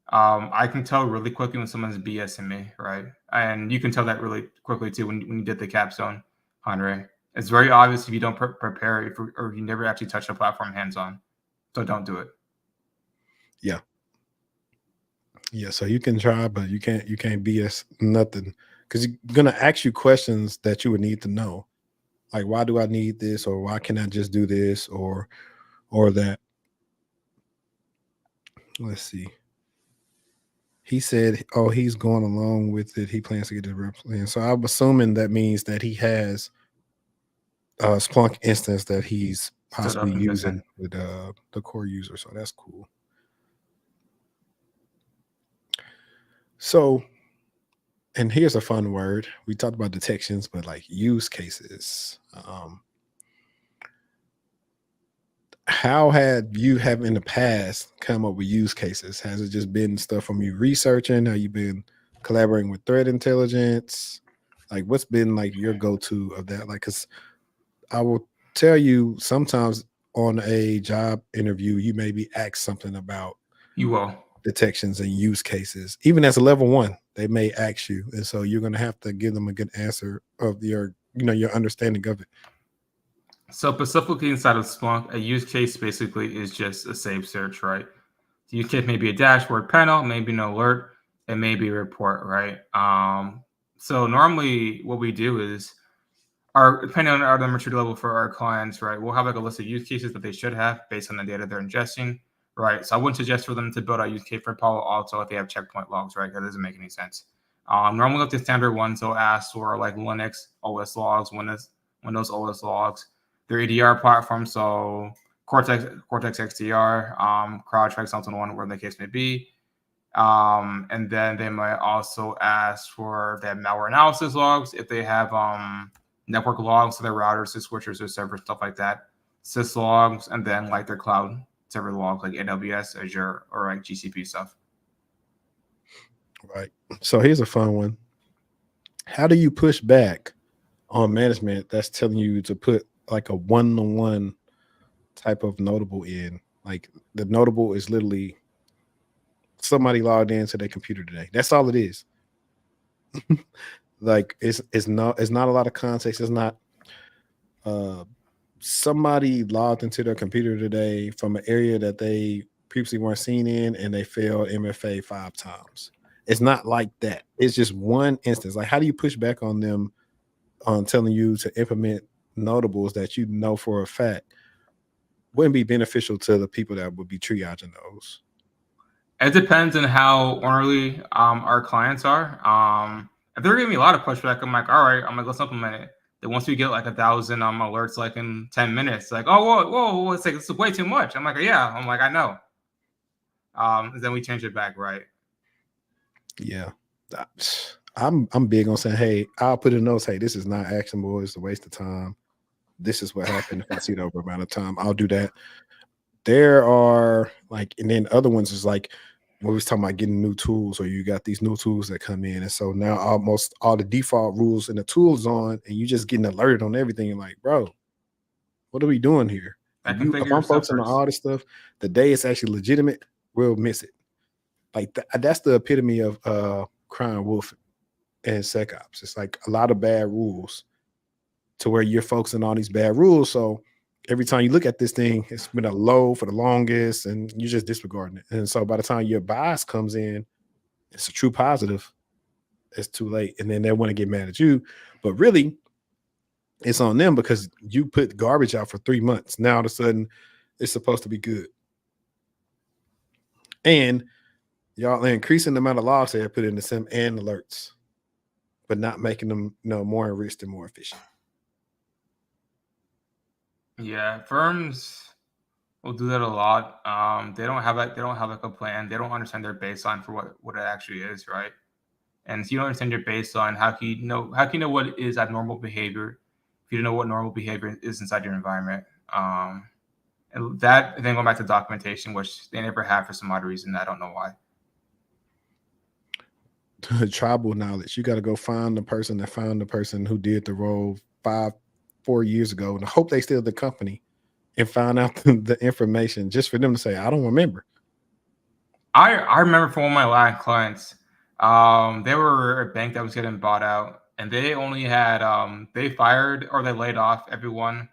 I can tell really quickly when someone's BSing me, right? And you can tell that really quickly too when you did the capstone, Andre. It's very obvious if you don't prepare or you never actually touch the platform hands-on. So don't do it. Yeah. Yeah, so you can try, but you can't BS nothing, because you're gonna ask you questions that you would need to know, like why do I need this, or why can't I just do this, or that. Let's see. He said, "Oh, he's going along with it. He plans to get his reps in." So I'm assuming that means that he has a Splunk instance that he's possibly using with the core user. So that's cool. So, and here's a fun word. We talked about detections, but like use cases. How had you in the past come up with use cases? Has it just been stuff from you researching? Have you been collaborating with threat intelligence? Like, what's been like your go-to of that? Like, because I will tell you sometimes on a job interview, you may be asked something about You will. detections and use cases. Even as a level 1, they may ask you. And so you're going to have to give them a good answer of your, your understanding of it. So specifically inside of Splunk, a use case basically is just a safe search, right? The use case may be a dashboard panel, maybe an alert, it may be a report, right? So normally what we do is, depending on our maturity level for our clients, right, we'll have like a list of use cases that they should have based on the data they're ingesting, right? So I wouldn't suggest for them to build a use case for Palo Alto if they have checkpoint logs, right? That doesn't make any sense. Normally, like the standard ones, they'll ask for like Linux OS logs, Windows OS logs, their EDR platform, so Cortex XDR, CrowdStrike, something one, where the case may be. And then they might also ask for their malware analysis logs if they have network logs, so their routers, their switchers, their servers, stuff like that, sys logs, and then like their cloud server logs like AWS, Azure, or like GCP stuff. Right. So here's a fun one. How do you push back on management that's telling you to put like a one-to-one type of notable in? Like the notable is literally somebody logged into their computer today. That's all it is. Like it's not a lot of context. It's not somebody logged into their computer today from an area that they previously weren't seen in and they failed MFA 5 times. It's not like that. It's just one instance. Like, how do you push back on them on telling you to implement notables that you know for a fact wouldn't be beneficial to the people that would be triaging those? It depends on how orderly our clients are. If they're giving me a lot of pushback, I'm like, all right, I'm like, let's implement it. Then once we get like 1,000 alerts, like in 10 minutes, like, oh, whoa, it's like, this is way too much. I'm like, yeah, I'm like, I know. Then we change it back, right? Yeah. I'm big on saying, hey, I'll put in notes, hey, this is not actionable, it's a waste of time. This is what happened. If I see it over amount of time, I'll do that. There are like, and then other ones is like when we was talking about getting new tools, or you got these new tools that come in, and so now almost all the default rules and the tools on, and you just getting alerted on everything. You're like, bro, what are we doing here? If I'm focusing on all this stuff, the day it's actually legitimate, we'll miss it. Like that's the epitome of crying wolf and SecOps. It's like a lot of bad rules to where you're focusing on these bad rules. So every time you look at this thing, it's been a low for the longest and you're just disregarding it. And so by the time your bias comes in, it's a true positive, it's too late. And then they want to get mad at you. But really, it's on them because you put garbage out for 3 months. Now all of a sudden, it's supposed to be good. And y'all are increasing the amount of logs they put in the SIEM and alerts, but not making them more enriched and more efficient. Yeah, firms will do that a lot. They don't have like a plan. They don't understand their baseline for what it actually is, right? And if you don't understand your baseline, how can you know what is abnormal behavior if you don't know what normal behavior is inside your environment? And then going back to documentation, which they never have for some odd reason. I don't know why. Tribal knowledge. You got to go find the person that found the person who did the role 4 years ago, and I hope they still the company and find out the information just for them to say, I don't remember. I remember from one of my last clients, they were a bank that was getting bought out, and they only had they fired or they laid off everyone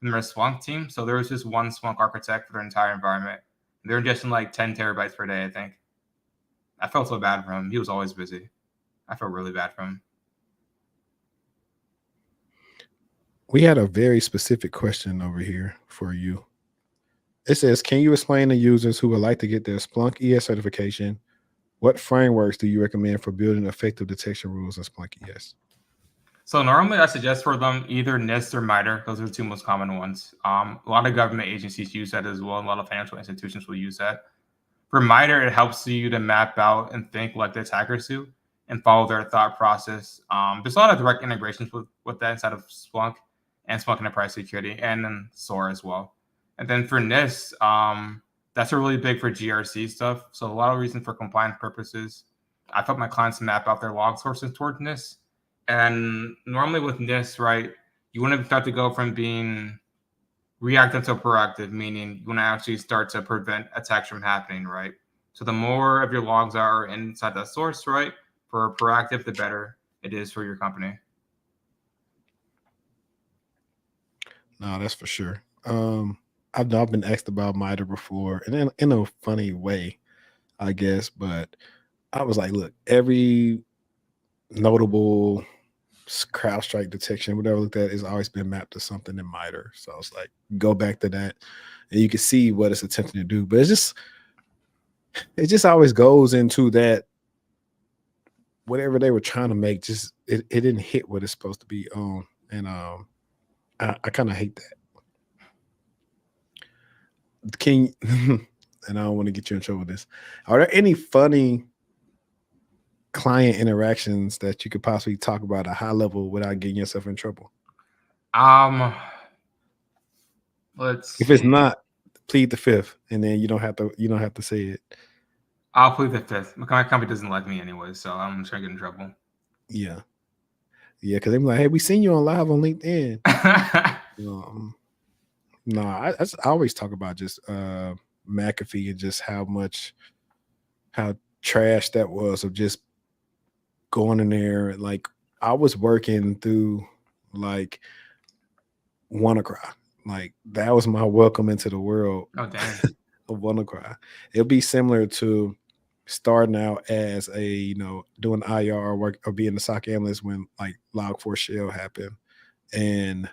from their Splunk team. So there was just one Splunk architect for their entire environment. They're ingesting like 10 terabytes per day, I think. I felt so bad for him. He was always busy. I felt really bad for him. We had a very specific question over here for you. It says, can you explain to users who would like to get their Splunk ES certification, what frameworks do you recommend for building effective detection rules in Splunk ES? So normally I suggest for them either NIST or MITRE. Those are the two most common ones. A lot of government agencies use that as well. A lot of financial institutions will use that. For MITRE, it helps you to map out and think like the attackers do and follow their thought process. There's a lot of direct integrations with that inside of Splunk and Splunk Enterprise Security, and then SOAR as well. And then for NIST, that's really big for GRC stuff. So a lot of reason for compliance purposes, I help my clients map out their log sources towards NIST And normally with NIST, right, you want to start to go from being reactive to proactive, meaning you want to actually start to prevent attacks from happening, right? So the more of your logs are inside that source, right, for proactive, the better it is for your company. No, that's for sure. I've been asked about MITRE before, and in a funny way, I guess, but I was like, look, every notable CrowdStrike detection, whatever looked at, has always been mapped to something in MITRE. So I was like, go back to that, and you can see what it's attempting to do. But it just always goes into that whatever they were trying to make, just it didn't hit what it's supposed to be on, and I kind of hate that. Can and I don't want to get you in trouble with this. Are there any funny client interactions that you could possibly talk about at a high level without getting yourself in trouble? Let's If it's see. not, plead the fifth, and then you don't have to say it. I'll plead the fifth. My company doesn't like me anyway, so I'm just gonna get in trouble. Yeah, because they're like, hey, we seen you on live on LinkedIn. No, I always talk about just McAfee and just how trash that was of just going in there. Like I was working through like WannaCry. Like that was my welcome into the world Oh damn. of WannaCry. It'll be similar to starting out as a doing IR work or being a SOC analyst when like Log4 Shell happened, and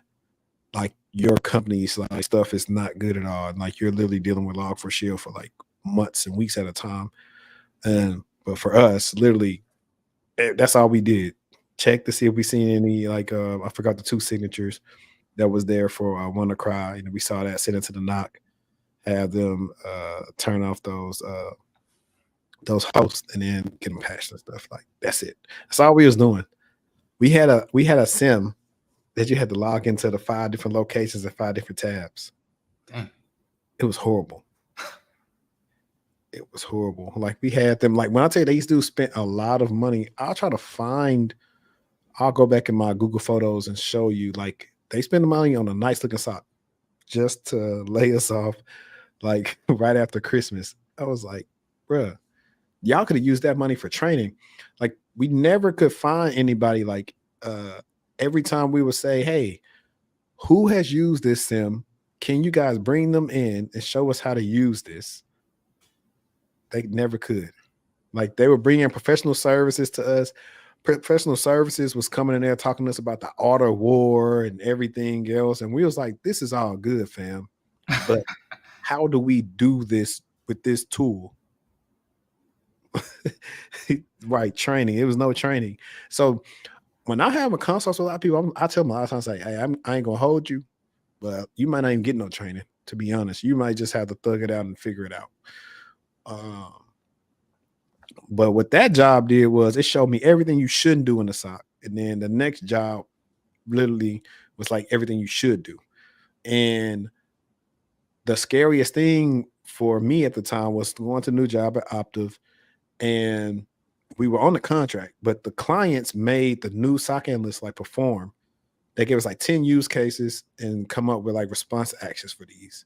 like your company's like stuff is not good at all, and like you're literally dealing with Log4 Shell for like months and weeks at a time. But for us, literally, that's all we did. Check to see if we seen any like I forgot the 2 signatures that was there for WannaCry, and we saw that, send it to the NOC, have them turn off those hosts, and then get them patched and stuff. Like that's it. That's all we was doing. We had a SIEM that you had to log into the 5 different locations and 5 different tabs. Dang. It was horrible. It was horrible. Like we had them, like when I tell you these dudes spent a lot of money, I'll go back in my Google Photos and show you, like they spend the money on a nice looking SOC just to lay us off like right after Christmas. I was like, bruh, y'all could have used that money for training. Like we never could find anybody. Like every time we would say, hey, who has used this SIM? Can you guys bring them in and show us how to use this? They never could. Like they were bringing professional services to us. Professional services was coming in there talking to us about the auto war and everything else. And we was like, this is all good, fam. But how do we do this with this tool? Right, training. It was no training. So when I have a consult with a lot of people, I tell them a lot of times, like, hey, I ain't gonna hold you, but you might not even get no training, to be honest. You might just have to thug it out and figure it out. But what that job did was it showed me everything you shouldn't do in the SOC. And then the next job literally was like everything you should do. And the scariest thing for me at the time was going to a new job at Optiv, and we were on the contract, but the clients made the new SOC analysts like perform. They gave us like 10 use cases and come up with like response actions for these.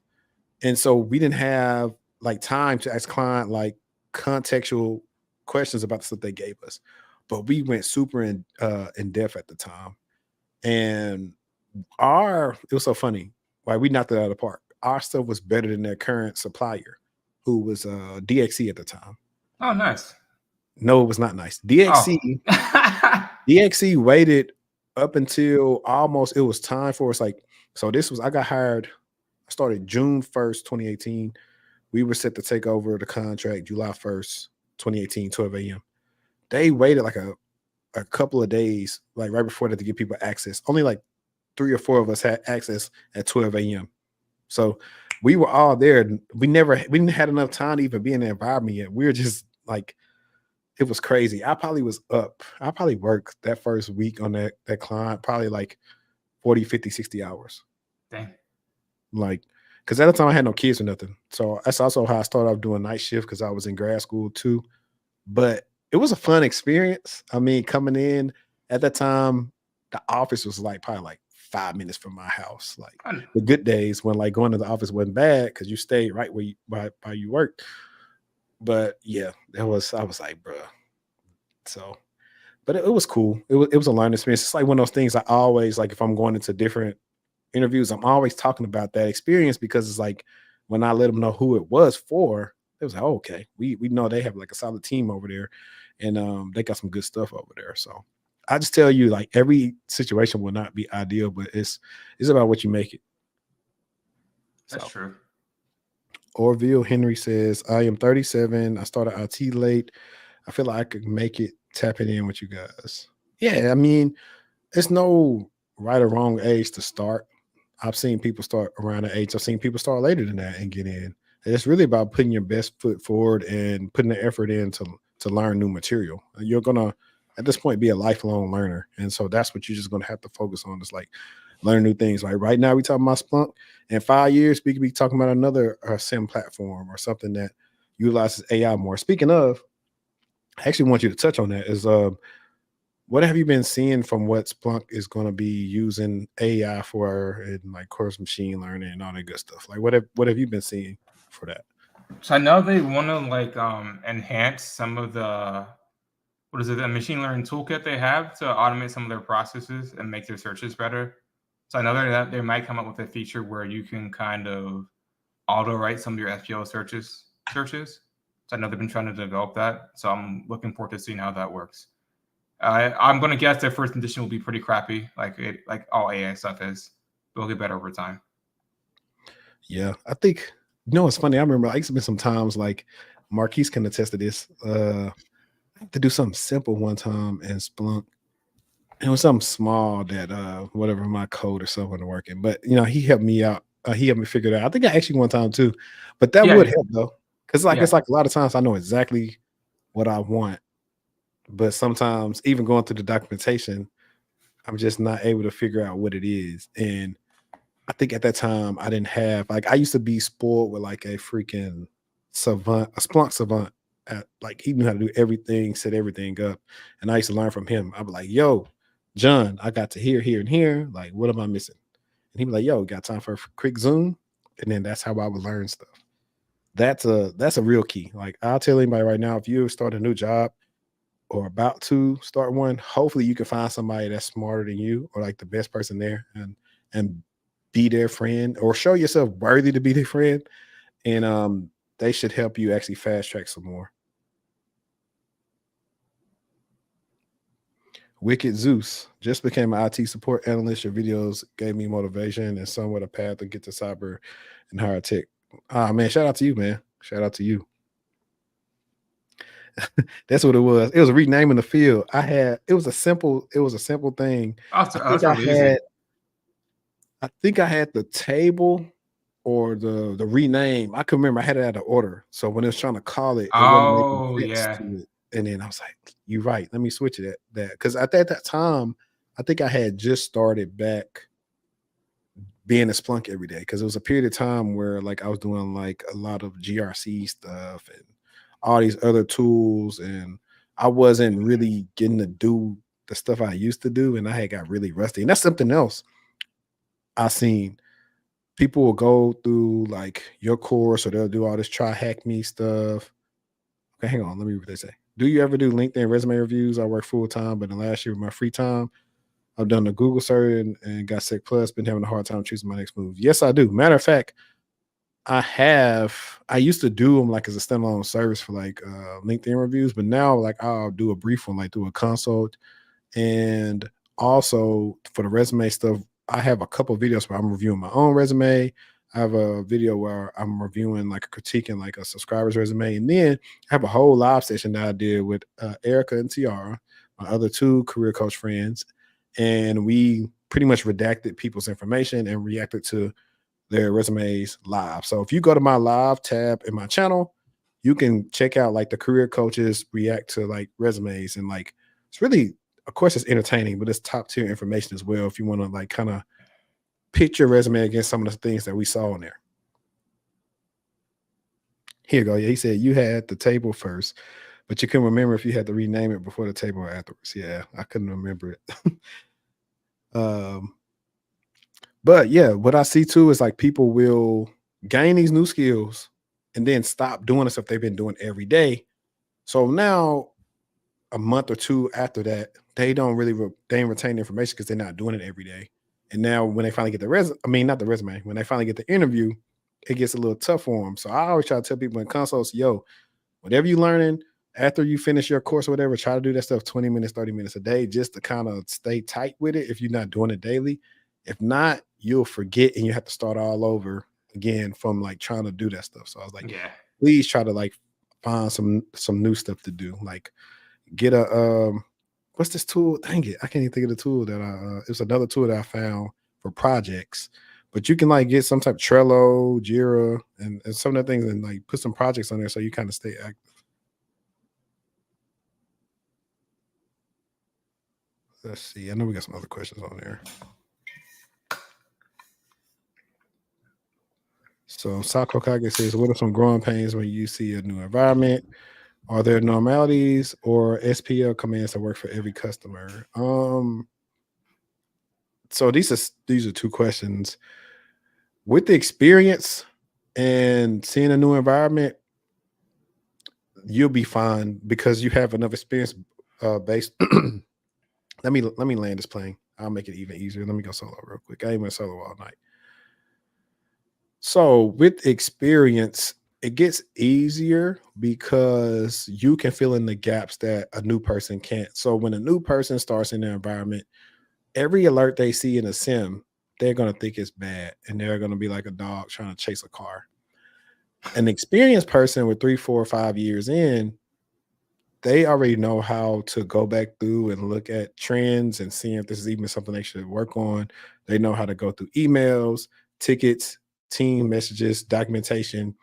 And so we didn't have like time to ask client like contextual questions about the stuff they gave us, but we went super in depth at the time. And it was so funny. Like we knocked it out of the park. Our stuff was better than their current supplier, who was DXC at the time. Oh, nice. No, it was not nice. DXC, DXC waited up until almost it was time for us. Like, so I got hired. I started June 1st, 2018. We were set to take over the contract July 1st, 2018, 12 a.m. They waited like a couple of days, like right before that, to give people access. Only like 3 or 4 of us had access at 12 a.m. So we were all there. We didn't have enough time to even be in the environment yet. We were just like, it was crazy. I probably worked that first week on that client, probably like 40, 50, 60 hours. Dang. Like, because at the time I had no kids or nothing. So that's also how I started off doing night shift, because I was in grad school too. But it was a fun experience. I mean, coming in, At that time, the office was like probably like 5 minutes from my house. Like I- the good days when like going to the office wasn't bad because you stayed right where you by you worked. But yeah, I was like, bruh. So, but it was cool. It was a learning experience. It's like one of those things I always like if I'm going into different interviews, I'm always talking about that experience because it's like when I let them know who it was for, it was like, oh, okay, we know they have like a solid team over there, and they got some good stuff over there. So I just tell you, like every situation will not be ideal, but it's about what you make it. That's So true. Orville Henry says, I am 37. I started IT late. I feel like I could make it tapping in with you guys. Yeah, I mean, it's no right or wrong age to start. I've seen people start around the age. I've seen people start later than that and get in. And it's really about putting your best foot forward and putting the effort in to learn new material. You're gonna at this point be a lifelong learner, and so that's what you're just gonna have to focus on. Is like learn new things. Like right now, we talking about Splunk. In 5 years, we could be talking about another SIM platform or something that utilizes AI more. Speaking of, I actually want you to touch on that. Is what have you been seeing from what Splunk is going to be using AI for and like course machine learning and all that good stuff? Like what have you been seeing for that? So I know they want to like enhance some of the what is it, the machine learning toolkit they have to automate some of their processes and make their searches better. So I know that they might come up with a feature where you can kind of auto write some of your SQL searches. So I know they've been trying to develop that. So I'm looking forward to seeing how that works. I'm going to guess their first edition will be pretty crappy, like all AI stuff is. But it'll get better over time. Yeah, I think it's funny. I remember I used to be some times like Marquise can attest to this. I had to do something simple one time in Splunk. It was something small that whatever my code or something wasn't working. But he helped me out. He helped me figure it out. I think I actually one time too. But that would Yeah, help though. Because like yeah. it's like a lot of times I know exactly what I want. But sometimes even going through the documentation, I'm just not able to figure out what it is. And I think at that time I didn't have like I used to be spoiled with like a freaking savant, a Splunk savant. Like he knew how to do everything, set everything up. And I used to learn from him. I'd be like, yo, John, I got to here, and here. Like, what am I missing? And he'd be like, yo, got time for a quick Zoom? And then that's how I would learn stuff. That's a real key. Like I'll tell anybody right now, if you start a new job or about to start one, hopefully you can find somebody that's smarter than you or like the best person there and be their friend or show yourself worthy to be their friend. And they should help you actually fast track some more. Wicked Zeus just became an IT support analyst. Your videos gave me motivation and somewhat a path to get to cyber and higher tech. Ah man, shout out to you, man. Shout out to you. That's what it was. It was renaming the field. It was a simple thing. I think That's I really easy. had the table or the rename. I can remember I had it out of order. So when it was trying to call it, it wasn't making Oh, sense yeah. to it. And then I was like, you're right. Let me switch it at that. Because at that time, I think I had just started back being a Splunk every day. Because it was a period of time where like I was doing like a lot of GRC stuff and all these other tools. And I wasn't really getting to do the stuff I used to do. And I had got really rusty. And that's something else I seen. People will go through like your course or they'll do all this try hack me stuff. Okay, hang on. Let me read what they say. Do you ever do LinkedIn resume reviews? I work full time, but in the last year of my free time, I've done the Google search and got sick plus, been having a hard time choosing my next move. Yes, I do. Matter of fact, I used to do them like as a standalone service for like LinkedIn reviews, but now like I'll do a brief one like through a consult. And also for the resume stuff, I have a couple of videos where I'm reviewing my own resume. I have a video where I'm reviewing like a critiquing like a subscriber's resume. And then I have a whole live session that I did with Erica and Tiara, my other two career coach friends. And we pretty much redacted people's information and reacted to their resumes live. So if you go to my live tab in my channel, you can check out like the career coaches react to like resumes and like it's really, of course, it's entertaining, but it's top tier information as well. If you want to like kind of pitch your resume against some of the things that we saw in there. Here you go. Yeah, he said you had the table first, but you couldn't remember if you had to rename it before the table or afterwards. Yeah, I couldn't remember it. But yeah, what I see too is like people will gain these new skills and then stop doing the stuff they've been doing every day. So now a month or two after that, they don't really they ain't retain the information because they're not doing it every day. And now when they finally get the not the resume, when they finally get the interview, it gets a little tough for them. So I always try to tell people in consults, yo, whatever you're learning after you finish your course or whatever, try to do that stuff 20 minutes, 30 minutes a day, just to kind of stay tight with it if you're not doing it daily. If not, you'll forget and you have to start all over again from like trying to do that stuff. So I was like, Yeah. please try to like find some new stuff to do. Like get a what's this tool? Dang it, I can't even think of the tool that it's another tool that I found for projects. But you can like get some type of Trello, Jira, and some of the things and like put some projects on there so you kind of stay active. Let's see. I know we got some other questions on there. So Sako Kage says, what are some growing pains when you see a new environment? Are there normalities or SPL commands that work for every customer? So these are two questions. With the experience and seeing a new environment, you'll be fine because you have enough experience based. Let me land this plane. I'll make it even easier. Let me go solo real quick. I ain't been solo all night. So with experience, it gets easier because you can fill in the gaps that a new person can't. So when a new person starts in their environment, every alert they see in a SIEM, they're going to think it's bad and they're going to be like a dog trying to chase a car. An experienced person with 3, 4, 5 years in, they already know how to go back through and look at trends and see if this is even something they should work on. They know how to go through emails, tickets, team messages, documentation,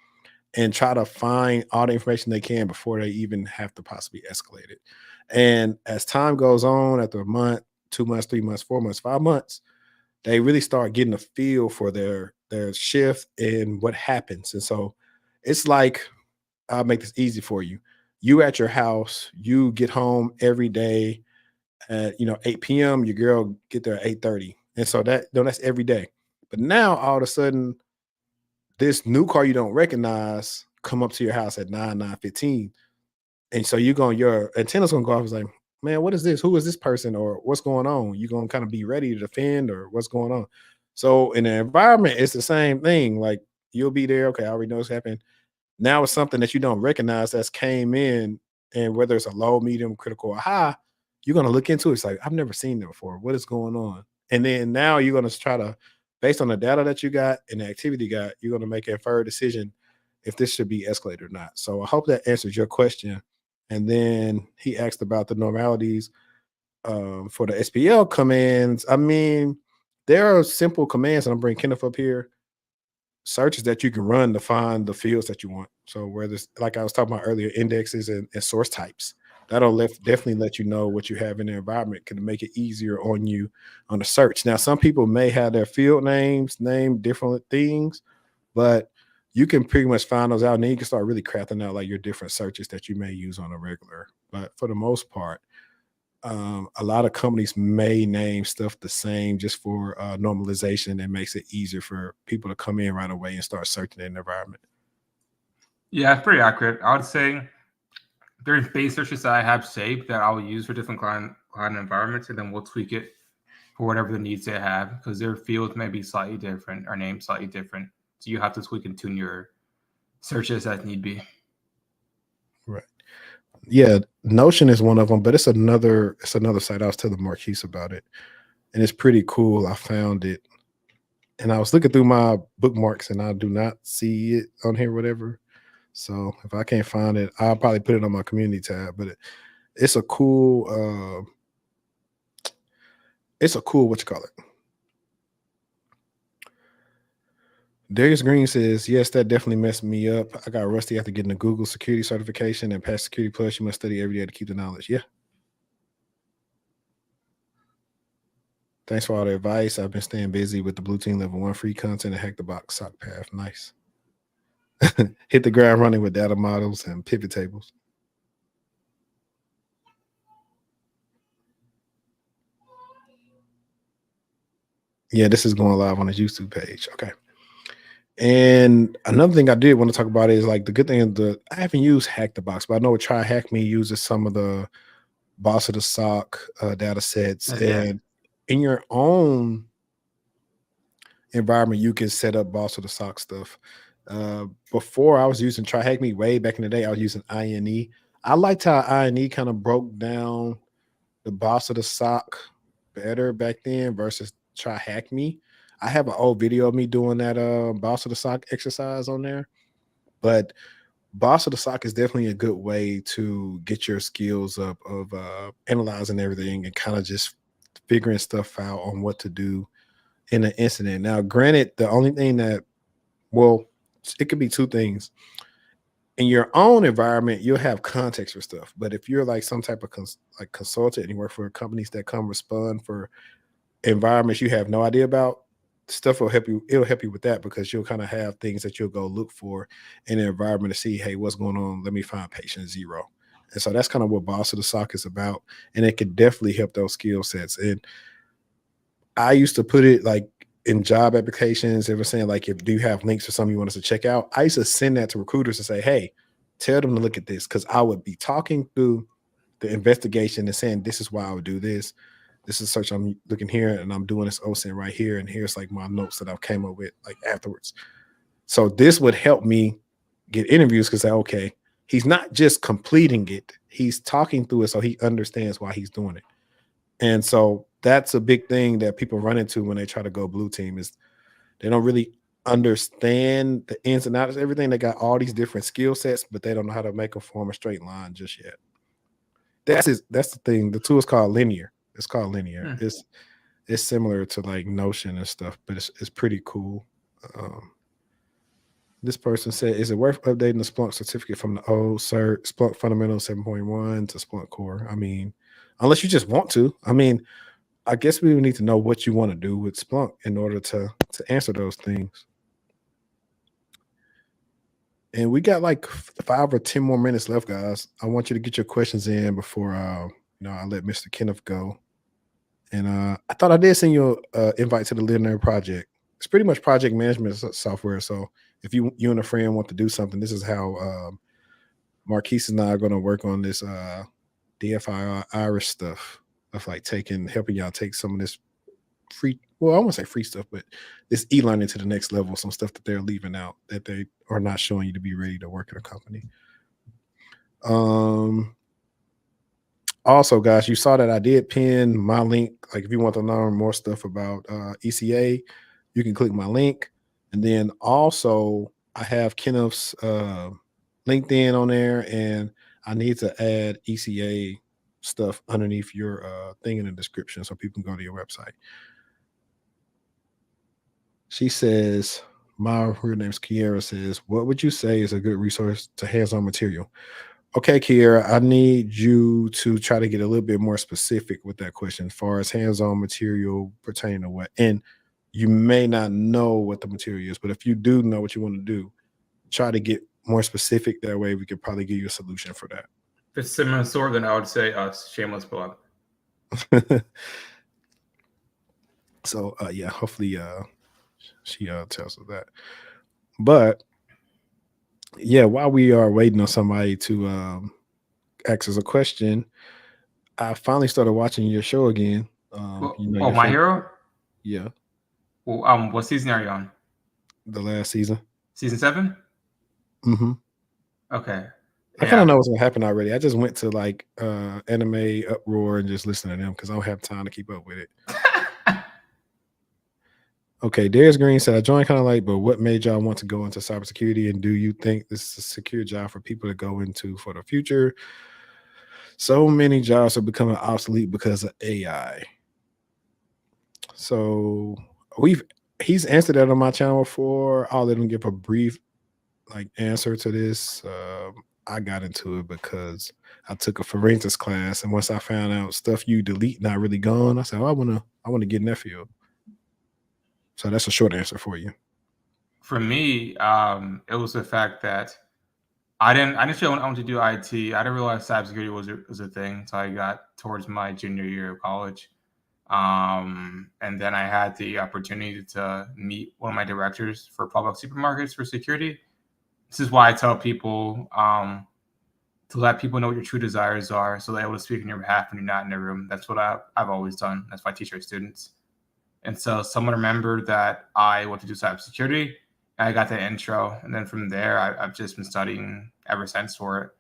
and try to find all the information they can before they even have to possibly escalate it. And as time goes on, after a month, 2 months, 3 months, 4 months, 5 months, they really start getting a feel for their shift and what happens. And so it's like, I'll make this easy for you. You at your house, you get home every day at 8 p.m. Your girl get there at 8:30. And so that's every day. But now all of a sudden, this new car you don't recognize come up to your house at 9:15. And so your antenna's gonna go off. It's like, man, what is this? Who is this person? Or what's going on? You're gonna kind of be ready to defend or what's going on. So in the environment, it's the same thing. Like you'll be there. Okay, I already know what's happened. Now it's something that you don't recognize that's came in, and whether it's a low, medium, critical, or high, you're gonna look into it. It's like, I've never seen that before. What is going on? And then now you're gonna try to, based on the data that you got and the activity you got, you're gonna make a fair decision if this should be escalated or not. So I hope that answers your question. And then he asked about the normalities for the SPL commands. I mean, there are simple commands, and I'm bringing Kenneth up here. Searches that you can run to find the fields that you want. So whether it's like I was talking about earlier, indexes and source types, that'll definitely let you know what you have in the environment, can make it easier on you on the search. Now, some people may have their field names named different things, but you can pretty much find those out, and then you can start really crafting out like your different searches that you may use on a regular. But for the most part, a lot of companies may name stuff the same just for normalization, and makes it easier for people to come in right away and start searching in the environment. Yeah, it's pretty accurate. I would say there's base searches that I have saved that I'll use for different client environments, and then we'll tweak it for whatever the needs they have, because their fields may be slightly different or named slightly different. So you have to tweak and tune your searches as need be. Right. Yeah, Notion is one of them, but it's another site. I was telling Marquise about it, and it's pretty cool. I found it, and I was looking through my bookmarks, and I do not see it on here, whatever. So if I can't find it, I'll probably put it on my community tab. But it's a cool, what you call it. Darius Green says, yes, that definitely messed me up. I got rusty after getting a Google security certification and past Security Plus. You must study every day to keep the knowledge. Yeah. Thanks for all the advice. I've been staying busy with the Blue Team Level 1 free content and Hack the Box sock path. Nice. Hit the ground running with data models and pivot tables. Yeah, this is going live on his YouTube page. Okay. And another thing I did want to talk about is like the good thing is I haven't used Hack the Box, but I know Try Hack Me uses some of the boss of the SOC data sets. Yeah. And in your own environment, you can set up boss of the SOC stuff. Before I was using Try Hack Me way back in the day, I was using INE. I liked how INE kind of broke down the boss of the SOC better back then versus Try Hack Me. I have an old video of me doing that boss of the SOC exercise on there, but boss of the SOC is definitely a good way to get your skills up of analyzing everything and kind of just figuring stuff out on what to do in an incident. Now, granted, the only thing that, well, it could be two things. In your own environment, you'll have context for stuff. But if you're like some type of consultant and you work for companies that come respond for environments you have no idea about, stuff will help you. It'll help you with that because you'll kind of have things that you'll go look for in the environment to see, hey, what's going on? Let me find patient zero. And so that's kind of what boss of the SOC is about. And it could definitely help those skill sets. And I used to put it like in job applications, they were saying like, if do you have links for something you want us to check out? I used to send that to recruiters and say, hey, tell them to look at this, because I would be talking through the investigation and saying, this is why I would do this. This is search I'm looking here, and I'm doing this OSINT right here, and here's like my notes that I came up with like afterwards. So this would help me get interviews because okay, he's not just completing it, he's talking through it so he understands why he's doing it. And so that's a big thing that people run into when they try to go blue team is they don't really understand the ins and outs of everything. They got all these different skill sets, but they don't know how to make them form a straight line just yet. That's the thing. The tool is called linear. It's called linear. It's similar to like Notion and stuff, but it's pretty cool. This person said, is it worth updating the Splunk certificate from the old cert, Splunk Fundamental 7.1 to Splunk Core? I mean, unless you just want to. I mean, I guess we would need to know what you want to do with Splunk in order to answer those things. And we got like 5 or 10 more minutes left, guys. I want you to get your questions in before I let Mr. Kenneth go. And I thought I did send you an invite to the Linear project. It's pretty much project management software. So if you and a friend want to do something, this is how Marquise and I are going to work on this DFI Irish stuff of like helping y'all take some of this free, well, I won't say free stuff, but this e-learning to the next level, some stuff that they're leaving out that they are not showing you to be ready to work at a company. Also, guys, you saw that I did pin my link. Like if you want to learn more stuff about ECA, you can click my link. And then also I have Kenneth's LinkedIn on there, and I need to add ECA stuff underneath your thing in the description so people can go to your website. She says, her name's Kiera, says, what would you say is a good resource to hands-on material? Okay, Kiera, I need you to try to get a little bit more specific with that question as far as hands-on material pertaining to what. And you may not know what the material is, but if you do know what you want to do, try to get more specific. That way we could probably give you a solution for that. If it's similar to SOAR, then I would say us, shameless plug. So yeah, hopefully she tells us that. But yeah, while we are waiting on somebody to ask us a question, I finally started watching your show again. My Hero? Yeah. Well, what season are you on? The last season. Season 7? Mm-hmm. Okay. I kind of know what's gonna happen already. I just went to like Anime Uproar and just listen to them because I don't have time to keep up with it. Okay, Darius Green said, I joined kind of late, but what made y'all want to go into cybersecurity? And do you think this is a secure job for people to go into for the future? So many jobs are becoming obsolete because of AI. So he's answered that on my channel before. I'll let him give a brief answer to this. I got into it because I took a forensics class, and once I found out stuff you delete not really gone, I said, I want to get in that field. So that's a short answer for you. For me, it was the fact that I didn't want to do IT. I didn't realize cybersecurity was a thing until I got towards my junior year of college. And then I had the opportunity to meet one of my directors for public supermarkets for security. This is why I tell people to let people know what your true desires are so they're able to speak on your behalf when you're not in the room. That's what I've always done. That's why I teach our students. And so someone remembered that I want to do cybersecurity. I got that intro. And then from there, I've just been studying ever since for it.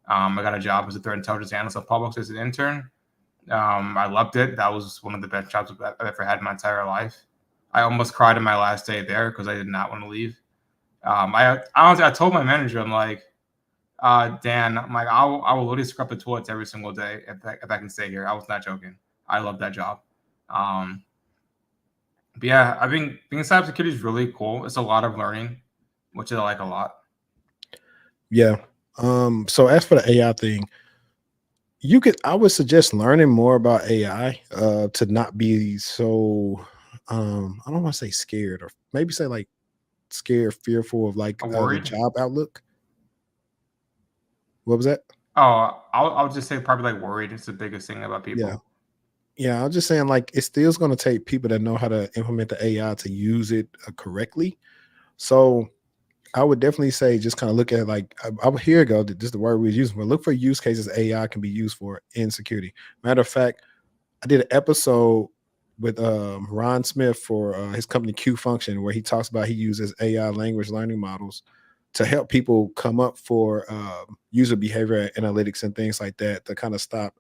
I got a job as a threat intelligence analyst at Publix as an intern. I loved it. That was one of the best jobs I've ever had in my entire life. I almost cried on my last day there because I did not want to leave. I honestly, I told my manager, I'm like, Dan, I'm like, I will literally scrub the toilets every single day if I can stay here. I was not joking. I love that job. But yeah, I think being cybersecurity is really cool. It's a lot of learning, which I like a lot. Yeah. So as for the AI thing, I would suggest learning more about AI to not be so I don't want to say scared, or maybe say like scared, fearful of like the Worried? job outlook. What was that? Oh, I'll just say probably like worried. It's the biggest thing about people. Yeah, I'm just saying, like, it's still going to take people that know how to implement the AI to use it correctly. So I would definitely say just kind of look at, like, here you go, this is the word we use, but look for use cases AI can be used for in security. Matter of fact, I did an episode with Ron Smith for his company Q Function, where he talks about he uses AI language learning models to help people come up for user behavior analytics and things like that to kind of stop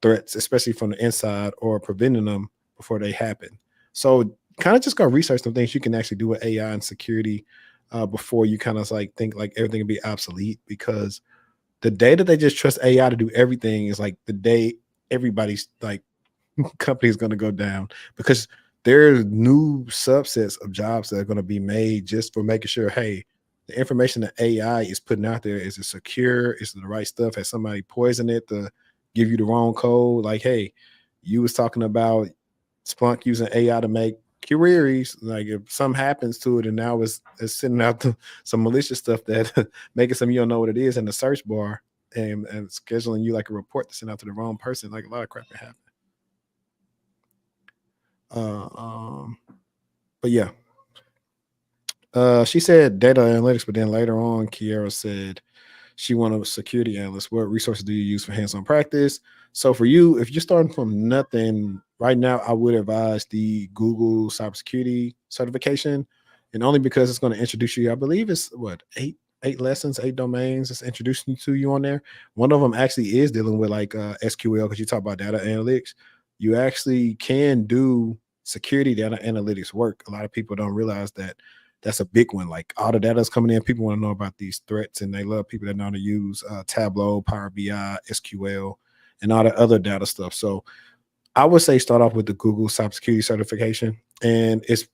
threats, especially from the inside, or preventing them before they happen. So kind of just go research some things you can actually do with AI and security before you kind of like think like everything will be obsolete, because the day that they just trust AI to do everything is like the day everybody's like company is going to go down, because there's new subsets of jobs that are going to be made just for making sure, hey, the information that AI is putting out there, is it secure? Is it the right stuff? Has somebody poisoned it to give you the wrong code? Like, hey, you was talking about Splunk using AI to make queries. Like, if something happens to it and now it's sending out some malicious stuff that making some you don't know what it is in the search bar, and scheduling you like a report to send out to the wrong person. Like, a lot of crap can happen. But yeah. She said data analytics, but then later on, Kiara said she wanted a security analyst. What resources do you use for hands-on practice? So for you, if you're starting from nothing right now, I would advise the Google cybersecurity certification, and only because it's going to introduce you. I believe it's what eight lessons, 8 domains. It's introducing you on there. One of them actually is dealing with like SQL, because you talk about data analytics. You actually can do security data analytics work. A lot of people don't realize that. That's a big one. Like, all the data is coming in. People want to know about these threats, and they love people that know how to use Tableau, Power BI, SQL, and all the other data stuff. So I would say start off with the Google cybersecurity certification, and it's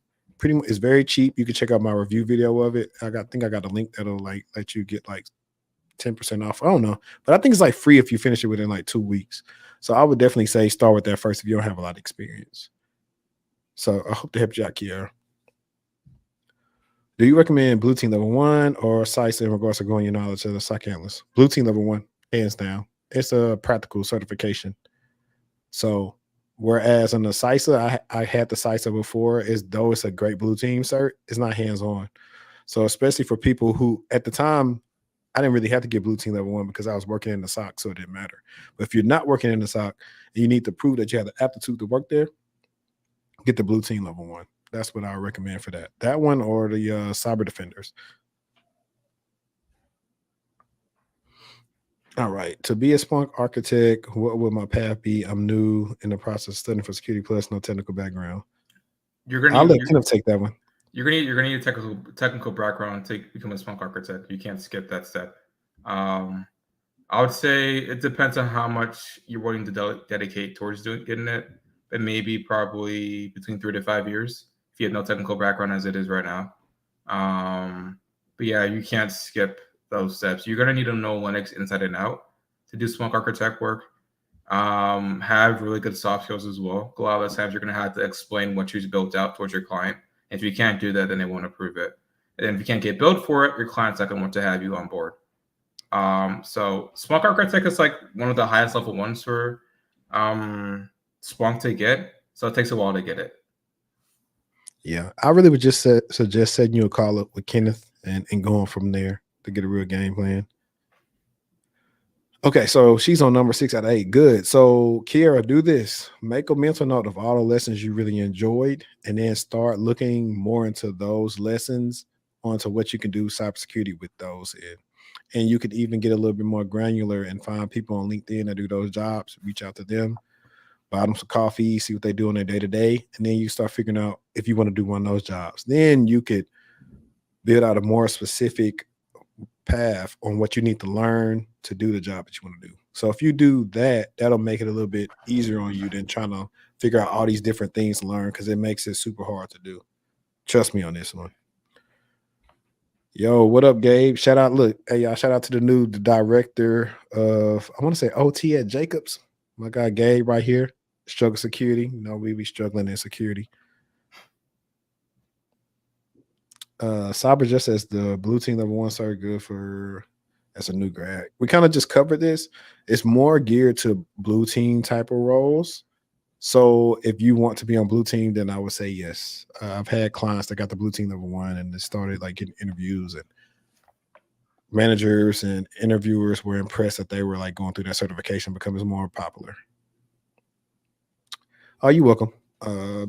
very cheap. You can check out my review video of it. I think I got a link that'll like let you get like 10% off. I don't know, but I think it's like free if you finish it within like 2 weeks. So I would definitely say start with that first if you don't have a lot of experience. So I hope to help you out, Kiara. Do you recommend Blue Team Level 1 or CISA in regards to growing your knowledge as a SOC analyst? Blue Team Level 1, hands down. It's a practical certification. So whereas on the CISA, I had the CISA before, though it's a great Blue Team cert, it's not hands-on. So especially for people who, at the time, I didn't really have to get Blue Team Level 1 because I was working in the SOC, so it didn't matter. But if you're not working in the SOC and you need to prove that you have the aptitude to work there, get the Blue Team Level 1. That's what I recommend for that. That one or the Cyber Defenders. All right. To be a Splunk architect, what would my path be? I'm new in the process of studying for security plus no technical background. I'll let Kenneth take that one. You're gonna need a technical background to become a Splunk architect. You can't skip that step. I would say it depends on how much you're willing to dedicate towards getting it, but maybe probably between 3 to 5 years if you have no technical background as it is right now. But yeah, you can't skip those steps. You're gonna need to know Linux inside and out to do Splunk architect work. Have really good soft skills as well. A lot of the times you're gonna have to explain what you've built out towards your client. If you can't do that, then they won't approve it. And then if you can't get billed for it, your client's not gonna want to have you on board. So Splunk architect is like one of the highest level ones for Splunk to get. So it takes a while to get it. Yeah, I really would just suggest setting you a call up with Kenneth and going from there to get a real game plan. Okay, so she's on number 6 out of 8. Good. So Kiara, do this. Make a mental note of all the lessons you really enjoyed, and then start looking more into those lessons onto what you can do cybersecurity with those in. And you could even get a little bit more granular and find people on LinkedIn that do those jobs, reach out to them, buy them some coffee, see what they do on their day-to-day, and then you start figuring out if you want to do one of those jobs. Then you could build out a more specific path on what you need to learn to do the job that you want to do. So if you do that, that'll make it a little bit easier on you than trying to figure out all these different things to learn, because it makes it super hard to do. Trust me on this one. Yo, what up, Gabe? Shout out, look, hey, y'all, shout out to the director of, I want to say OT at Jacobs. My guy Gabe right here, struggle security. You know, we be struggling in security. Cyber just as the blue team level 1 started good for as a new grad. We kind of just covered this. It's more geared to blue team type of roles. So if you want to be on blue team, then I would say yes. I've had clients that got the blue team level 1 and they started like getting interviews, and managers and interviewers were impressed that they were like going through that certification, becomes more popular. Oh, you're welcome.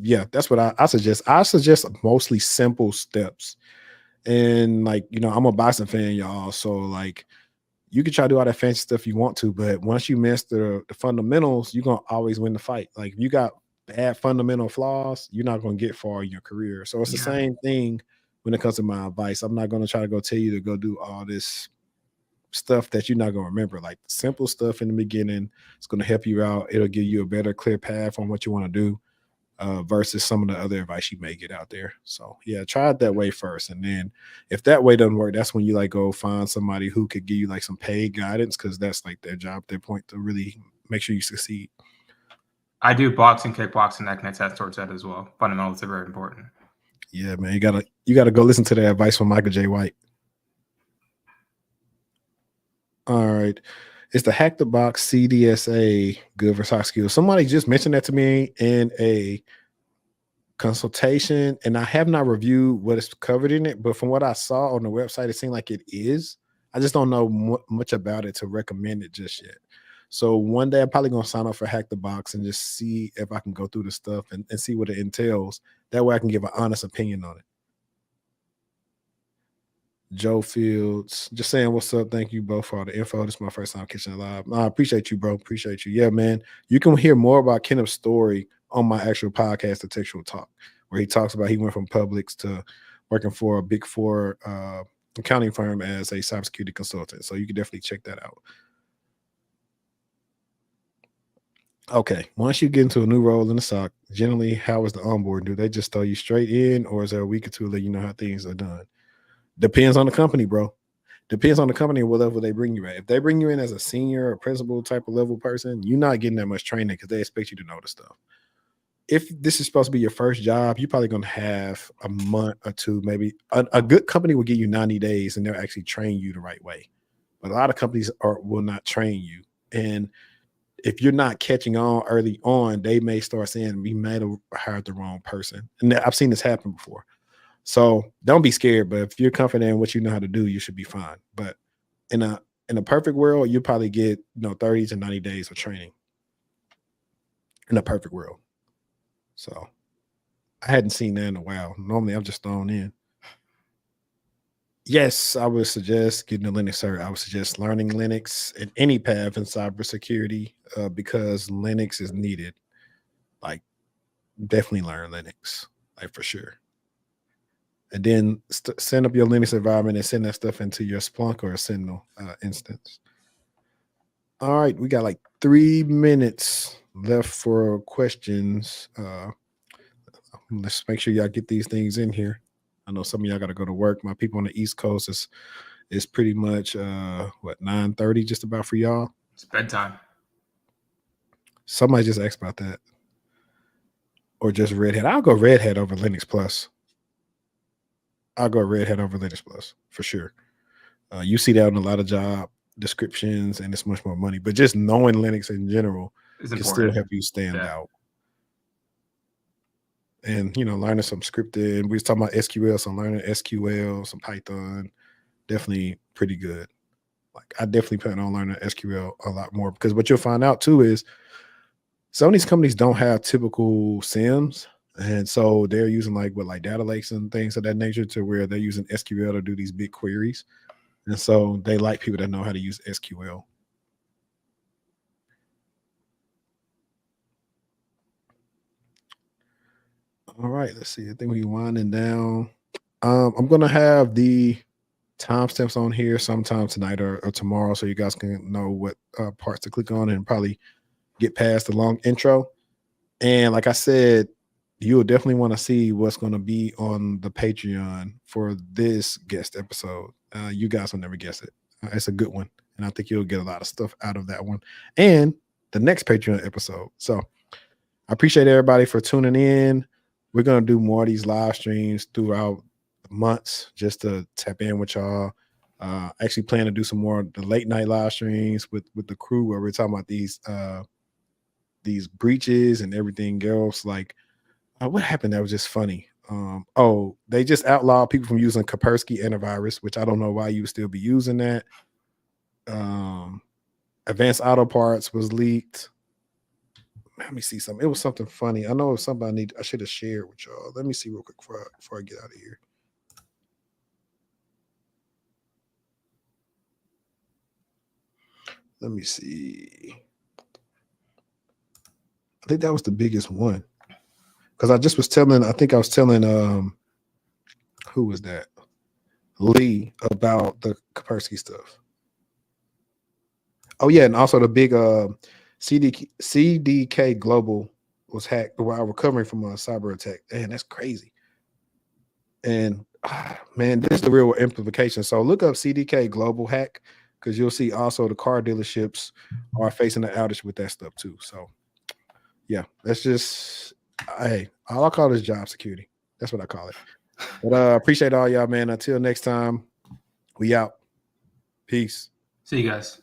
Yeah, that's what I suggest. I suggest mostly simple steps. And like, you know, I'm a boxing fan, y'all. So like, you can try to do all that fancy stuff you want to, but once you master the fundamentals, you're gonna always win the fight. Like if you got bad fundamental flaws, you're not gonna get far in your career. So it's the same thing when it comes to my advice. I'm not gonna try to go tell you to go do all this stuff that you're not gonna remember. Like simple stuff in the beginning, it's gonna help you out. It'll give you a better, clear path on what you want to do. Versus some of the other advice you may get out there. So yeah, try it that way first. And then if that way doesn't work, that's when you like go find somebody who could give you like some paid guidance, because that's like their job, their point to really make sure you succeed. I do boxing, kickboxing. I can attest towards that as well. Fundamentals are very important. Yeah, man, you gotta go listen to the advice from Michael J. White. All right. It's the Hack the Box CDSA good for soft skills. Somebody just mentioned that to me in a consultation, and I have not reviewed what is covered in it, but from what I saw on the website, it seemed like it is. I just don't know much about it to recommend it just yet. So one day I'm probably going to sign up for Hack the Box and just see if I can go through the stuff and see what it entails. That way I can give an honest opinion on it. Joe Fields, just saying what's up. Thank you both for all the info. This is my first time catching it live. I appreciate you, bro. Appreciate you. Yeah, man. You can hear more about Kenneth's story on my actual podcast, the TechTual Talk, where he talks about he went from Publix to working for a Big Four accounting firm as a cybersecurity consultant. So you can definitely check that out. Okay, once you get into a new role in the SOC, generally, how is the onboarding? Do they just throw you straight in, or is there a week or two to let you know how things are done? Depends on the company, bro. Depends on the company and what level they bring you at. If they bring you in as a senior or principal type of level person, you're not getting that much training because they expect you to know the stuff. If this is supposed to be your first job, you're probably going to have a month or two, maybe. A good company will give you 90 days and they'll actually train you the right way. But a lot of companies will not train you. And if you're not catching on early on, they may start saying, we might have hired the wrong person. And I've seen this happen before. So don't be scared, but if you're confident in what you know how to do, you should be fine. But in a perfect world, you probably get 30 to 90 days of training. In a perfect world. So I hadn't seen that in a while. Normally I'm just thrown in. Yes, I would suggest getting a Linux cert. I would suggest learning Linux at any path in cybersecurity because Linux is needed. Like definitely learn Linux, like for sure. And then send up your Linux environment and send that stuff into your Splunk or a Sentinel instance. All right, we got like 3 minutes left for questions. Let's make sure y'all get these things in here. I know some of y'all got to go to work. My people on the East Coast is pretty much 9:30 just about for y'all. It's bedtime. Somebody just asked about that. Or just Red Hat. I'll go Red Hat over Linux Plus. I'll go Red Hat over Linux Plus for sure. You see that in a lot of job descriptions, and it's much more money. But just knowing Linux in general can still help you stand out. and learning some scripting. We was talking about SQL, so learning SQL, some Python, definitely pretty good. Like I definitely plan on learning SQL a lot more, because what you'll find out too is some of these companies don't have typical SIEMs, and so they're using like data lakes and things of that nature, to where they're using SQL to do these big queries, and so they like people that know how to use SQL. All right, let's see. I think we're winding down. I'm gonna have the timestamps on here sometime tonight or tomorrow, so you guys can know what parts to click on and probably get past the long intro. And like I said, you'll definitely want to see what's going to be on the Patreon for this guest episode. You guys will never guess it. It's a good one, and I think you'll get a lot of stuff out of that one and the next Patreon episode. So I appreciate everybody for tuning in. We're going to do more of these live streams throughout months, just to tap in with y'all. Actually plan to do some more of the late night live streams with the crew, where we're talking about these breaches and everything else. Like what happened that was just funny. They just outlawed people from using Kaspersky antivirus, which I don't know why you would still be using that. Advanced auto parts was leaked. Let me see something. It was something funny. I know it was something I should have shared with y'all. Let me see real quick before I get out of here. Let me see. I think that was the biggest one, because I was telling who was that? Lee, about the Kaspersky stuff. Oh yeah, and also the big CDK Global was hacked while recovering from a cyber attack. Man, that's crazy. And man, this is the real implication. So look up CDK Global hack, because you'll see also the car dealerships are facing an outage with that stuff too. So yeah, that's just, hey, all I call is job security. That's what I call it. But appreciate all y'all, man. Until next time, we out. Peace. See you guys.